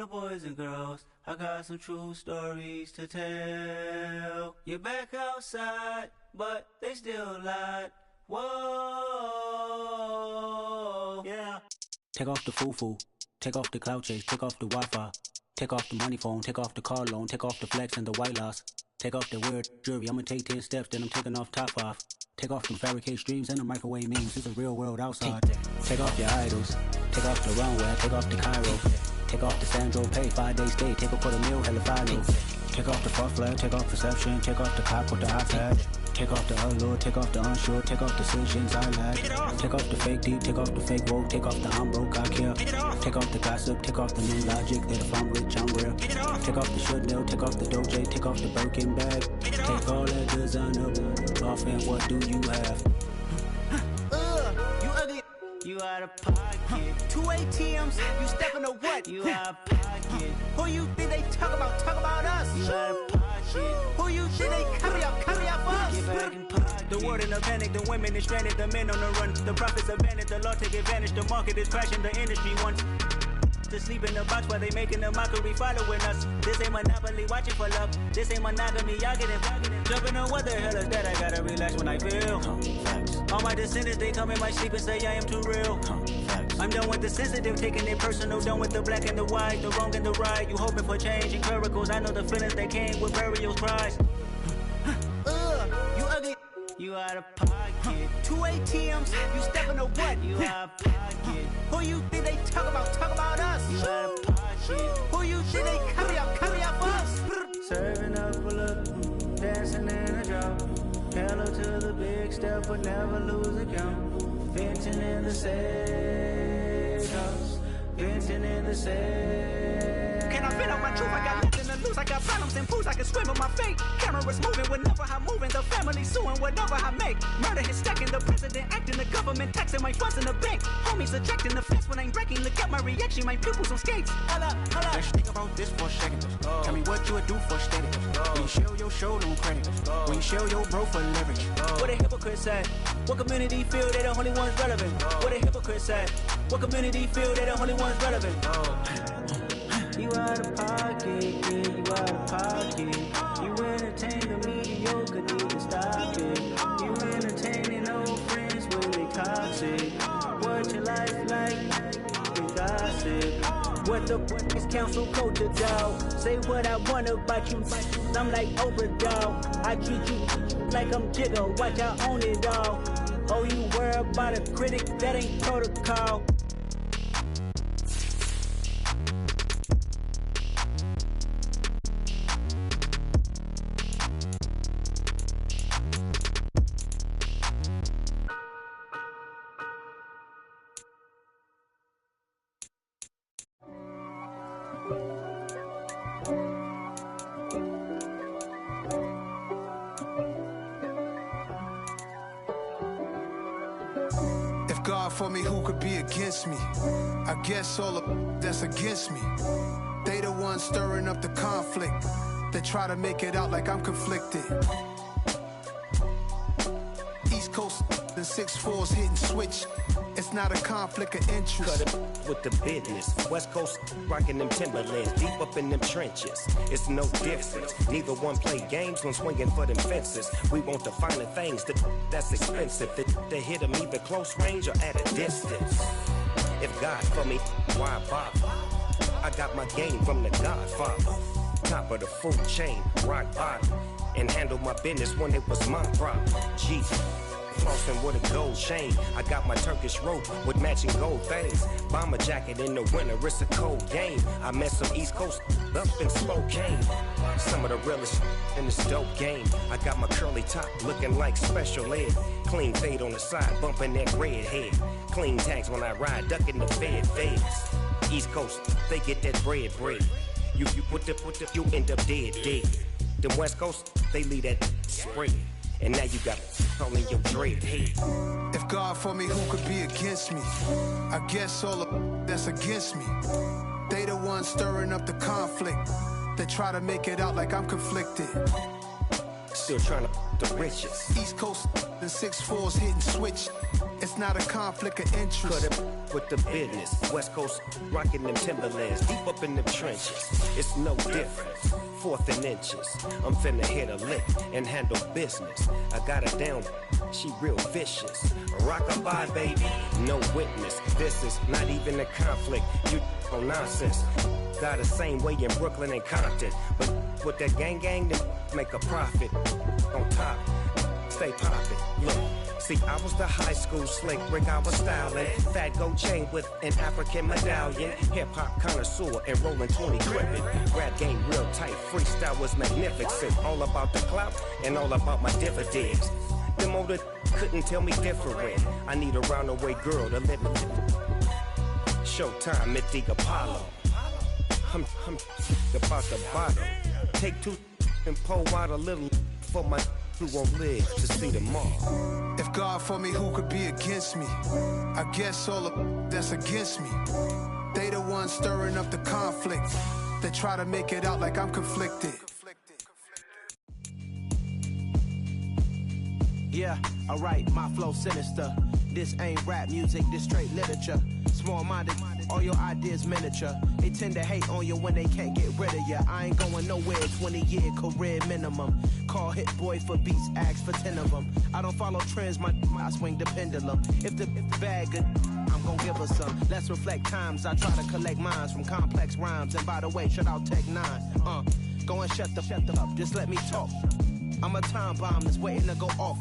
Boys and girls, I got some true stories to tell. You're back outside, but they still lied. Whoa, yeah. Take off the foo-foo, take off the cloud chase, take off the Wi-Fi, take off the money phone, take off the car loan, take off the flex and the white loss, take off the weird jewelry. I'ma take 10 steps, then I'm taking off top off. Take off them fabricate streams and the microwave memes. It's a real world outside. Take off your idols, take off the runway, take off the Cairo. Take off the Sandro pay, 5 days stay, take a quarter meal, hella follow. Take off the fuck flag, take off perception, take off the cop with the iPad. Take off the allure, take off the unsure, take off decisions I lack. Take off the fake deep, take off the fake woke, take off the I'm broke, I care. Take off the gossip, take off the new logic, that if I'm rich, I'm real. Take off the Chanel, take off the Doja, take off the Birkin bag. Take all that designer off and what do you have? You ugly. You out of pocket. 2 ATMs, you stepping to what? You out of pocket. Who you think they talk about? Talk about us. You out of pocket. Who you think they carry out for us? Get back in pocket. The world in a panic, the women is stranded, the men on the run. The profits abandoned, the law take advantage. The market is crashing, the industry wants to sleep in the box while they making a mockery following us. This ain't Monopoly, watching for love. This ain't monogamy, y'all get it. Jumping on what the hell is that? I gotta relax when I feel. All my descendants, they come in my sleep and say I am too real. I'm done with the sensitive, taking it personal. Done with the black and the white, the wrong and the right. You hoping for change and miracles. I know the feelings that came with burial cries. You ugly. You out of pocket. 2 ATMs, you stepping to what? You out of pocket. Who you think they talk about? Talk about us. You out up but never lose account. Venting in the safe house. Venting in the safe. Can I vent on my truth? I got nothing to lose. I got problems and fools. I can swim with my fate. Cameras moving whenever I'm moving. The family suing whatever I make. Murder is stacking. The president acting. The government taxing my funds in the bank. Homies ejecting the fence when I'm breaking. Look at my reaction. My pupils on skates. Hold up, hold up. Let's think about this for a second. Tell me what you would do for status. When you show your show no credit. When you show your bro for leverage. What a hypocrite said. What community feel they the only ones relevant? What a hypocrite said. What community feel they the only ones relevant? You out of pocket, yeah, you out of pocket. You entertain the mediocre, need to stop it. You entertaining old friends when they toxic. What your life like? You gossip. What the fuck is council culture, dog? Say what I want about you. I'm like Oprah, dog. I treat you like I'm Jigga. Watch I own it all. Oh, you worry about a critic? That ain't protocol. God for me, who could be against me? I guess all of that's against me. They the ones stirring up the conflict. They try to make it out like I'm conflicted. East Coast and 6'4's hitting switch. It's not a conflict of interest. Cut it with the business. West Coast rocking them Timberlands, deep up in them trenches. It's no difference. Neither one play games when swinging for them fences. We want the finer things that's expensive. They hit them either close range or at a distance. If God for me, why bother? I got my game from the Godfather. Top of the food chain, rock bottom. And handle my business when it was my problem. Gee. Flossing with a gold chain. I got my Turkish rope with matching gold things. Bomber jacket in the winter, it's a cold game. I met some East Coast up in Spokane. Some of the realest in this dope game. I got my curly top looking like special ed. Clean fade on the side, bumping that red head. Clean tags when I ride, ducking the feds. East Coast, they get that bread. You put the, you end up dead. Them West Coast, they leave that spread. And now you got all in your dread head. If God for me, who could be against me? I guess all of that's against me. They the ones stirring up the conflict. They try to make it out like I'm conflicted. Still trying to the riches. East Coast and 6'4's hitting switch. It's not a conflict of interest. Cut it with the business. West Coast rocking them Timberlands, deep up in them trenches. It's no difference. 4th and inches. I'm finna hit a lick and handle business. I got her down, she real vicious. Rock-a-bye, baby, no witness. This is not even a conflict. You on nonsense. Got the same way in Brooklyn and Compton. But with that gang, then make a profit. On top, stay poppin'. Look. See, I was the high school slick Rick, I was styling. Fat gold chain with an African medallion. Hip-hop connoisseur and rolling 20 gripping. Rap game real tight, freestyle was magnificent. All about the clout and all about my dividends. Them older couldn't tell me different. I need a roundaway girl to let me. Showtime, Mythic Apollo. I'm about the bottom. Take 2 and pour out a little for my who won't live to see tomorrow. If God for me, who could be against me? I guess all of that's against me. They the ones stirring up the conflict. They try to make it out like I'm conflicted. Yeah, alright, my flow sinister. This ain't rap music, this straight literature. Small-minded, all your ideas miniature. They tend to hate on you when they can't get rid of you. I ain't going nowhere, 20-year career minimum. Call Hit Boy for beats, ask for 10 of them. I don't follow trends, I swing the pendulum. If the bag good, I'm gon' give her some. Let's reflect times, I try to collect minds from complex rhymes. And by the way, shout out Tech 9. Go and shut the up, just let me talk. I'm a time bomb that's waiting to go off.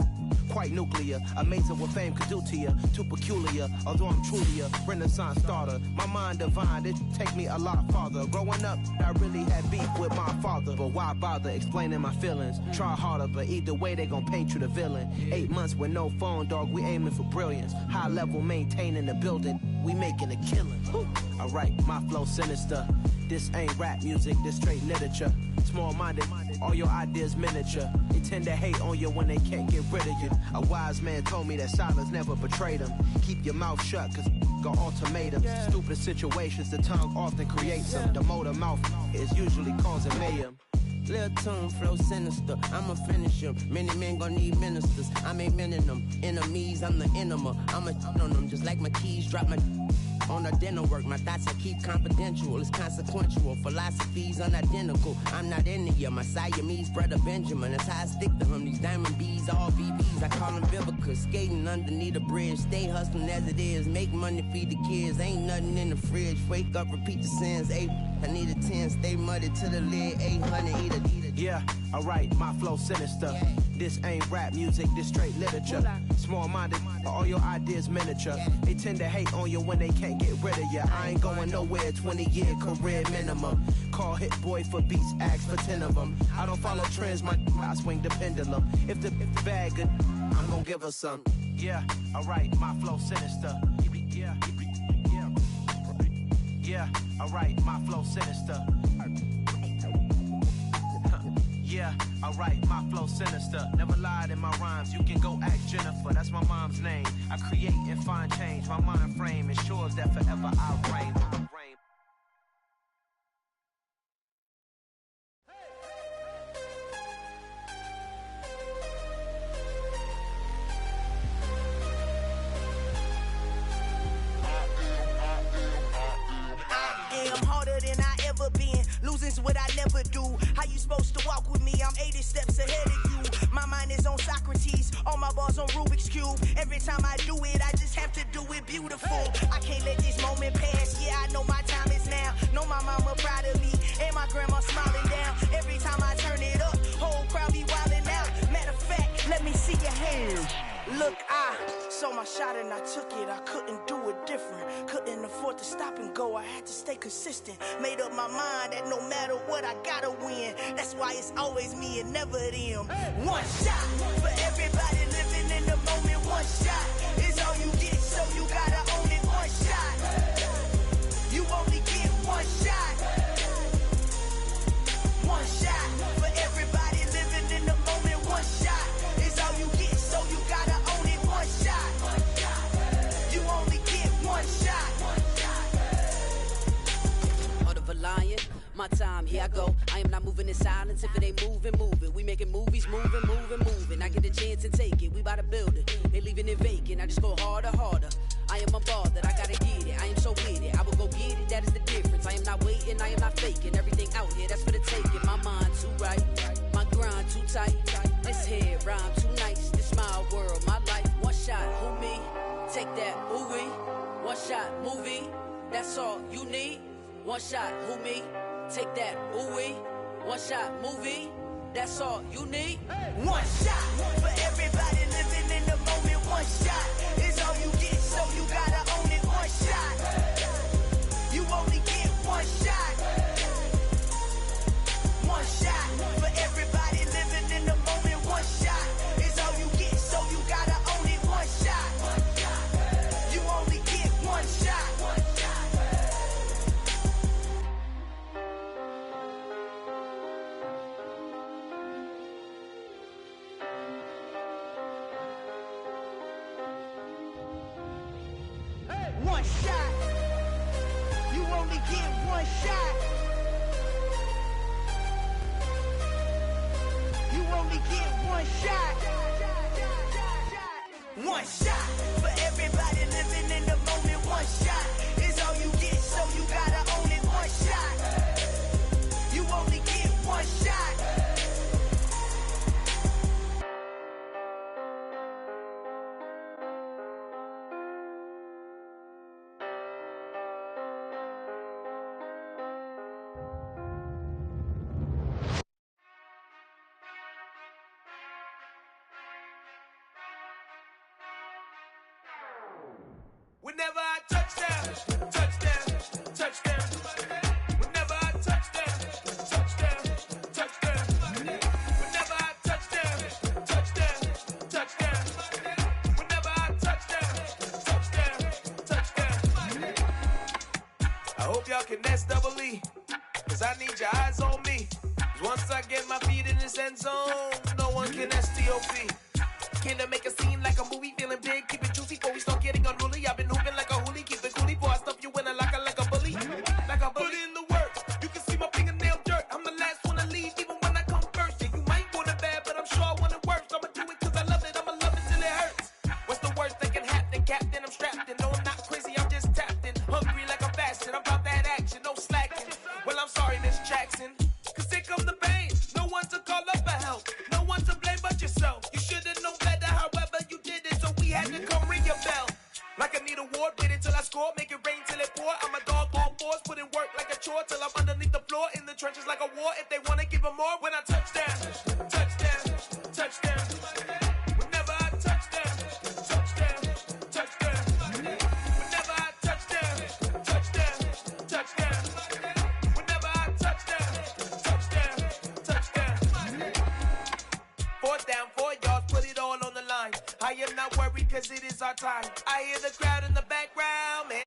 quite nuclear. Amazing what fame could do to you, too peculiar. Although I'm truly a renaissance starter, my mind divine, it take me a lot farther. Growing up, I really had beef with my father, but why bother explaining my feelings? Try harder, but either way they gon' paint you the villain. 8 months with no phone, dog, we aiming for brilliance. High level maintaining the building, we making a killing. Alright, my flow sinister. This ain't rap music, this straight literature. Small-minded, all your ideas miniature. They tend to hate on you when they can't get rid of you. A wise man told me that silence never betrayed him. Keep your mouth shut, cause got ultimatums. Stupid situations, the tongue often creates them. The motor mouth is usually causing mayhem. Lil' tune, flow sinister, I'ma finish him. Many men gon' need ministers, I'm aiming them. Enemies, I'm the enema, I'ma on them. Just like my keys, drop my on the dinner work. My thoughts I keep confidential, it's consequential. Philosophies unidentical, I'm not in the my Siamese brother Benjamin. That's how I stick to him, these diamond bees, all VBs. I call them Vivica, skating underneath a bridge. Stay hustling as it is, make money, feed the kids. Ain't nothing in the fridge, wake up, repeat the sins. I need a 10, stay muddy to the lid. 800, eat a. Yeah, alright, my flow sinister. This ain't rap music, this straight literature. Small-minded, all your ideas miniature. They tend to hate on you when they can't get rid of you. I ain't going nowhere, 20-year career minimum. Call Hit Boy for beats, ask for 10 of them. I don't follow trends, I swing the pendulum. If the bag good, I'm gonna give her some. Yeah, alright, my flow sinister. Yeah, alright, my flow sinister. Yeah, alright, my flow sinister. Never lied in my rhymes, you can go ask Jennifer, that's my mom's name. I create and find change, my mind frame ensures that forever I reign. Losing's what I never do. How you supposed to walk with me? I'm 80 steps ahead of you. My mind is on Socrates, all my bars on Rubik's Cube. Every time I do it, I just have to do it beautiful. I can't let this moment pass. Yeah, I know my time is now. Know my mama proud of me, and my grandma smiling down. Every time I turn it up, whole crowd be wildin' out. Matter of fact, let me see your hands. Look, I saw my shot and I took it. I couldn't do it different. Couldn't afford to stop and go. I had to stay consistent. Made up my mind that no matter what, I gotta win. That's why it's always me and never them. One shot for everybody living in the moment. One shot is all you get, so you gotta own it. One shot. You only get one shot. One shot for everybody living in the moment. One shot is all you get, so you gotta own it. One shot. You only get one shot. Heart of a lion, my time, here I go. I am not moving in silence. If it ain't moving, move it. We making movies, moving. I get a chance and take it. We bout to build it. They leaving it vacant. I just go harder. I am a ball that I gotta get it. I am so with it. I will go get it. That is the difference. I am not waiting. I am not faking. Everything out here, that's for the taking. My mind too right. My grind too tight. This head rhyme too nice. This my world, my life. One shot, who me? Take that, who we? One shot, movie. That's all you need. One shot, who me? Take that, who we? One shot, movie. That's all you need. One shot for everybody living in the moment. One shot is all you get, so you gotta own it. One shot. You only get one shot. One shot for everybody living in the moment. One shot is all you get, so you gotta own it. One shot. You only get one shot. One shot. You only get one shot. You only get one shot. One shot for everybody living in the moment. One shot is all you get, so you gotta own it. One shot. You only get one shot. Whenever I touchdown, touchdown, touchdown. Whenever I touchdown, touchdown, touchdown. Whenever I touchdown, touchdown, touchdown. Whenever I touchdown, touchdown, touchdown. I hope y'all can nest double E, cause I need your eyes on me. Cause once I get my feet in this end zone, no one can STOP. Can I make a scene like a movie, feeling big, keep it juicy before we start getting unruly. I've been hooping like a hoolie, keep it coolie before I stuff you in a locker like a bully. Like a bully. Put in the work, you can see my fingernail dirt. I'm the last one to leave, even when I come first. Yeah, you might want it bad, but I'm sure I want it worse. I'ma do it cause I love it, I'ma love it till it hurts. What's the worst that can happen, Captain? I'm strapped in, no I'm not crazy, I'm just tapped in. Hungry like I'm fasting, I'm about that action, no slacking. Well, I'm sorry, Miss Jackson, cause here come the pain. No one to call up for help, no one to blame but yourself. You should've known better, however you did it, so we had to come ring your bell. Like I need a ward, wait until I score, make it rain till it pour. I'm a dog on force, put in work like a chore till I'm underneath the floor, in the trenches like a war. If they wanna give them more, when I touchdown, touchdown, touchdown. Whenever I touchdown, touchdown, touchdown. Whenever I touchdown, touchdown, touchdown. Whenever I touchdown, touchdown, touchdown. 4th down, 4 yards, put it all on the line. I am not worried cause it is our time. I hear the crowd in the background, man.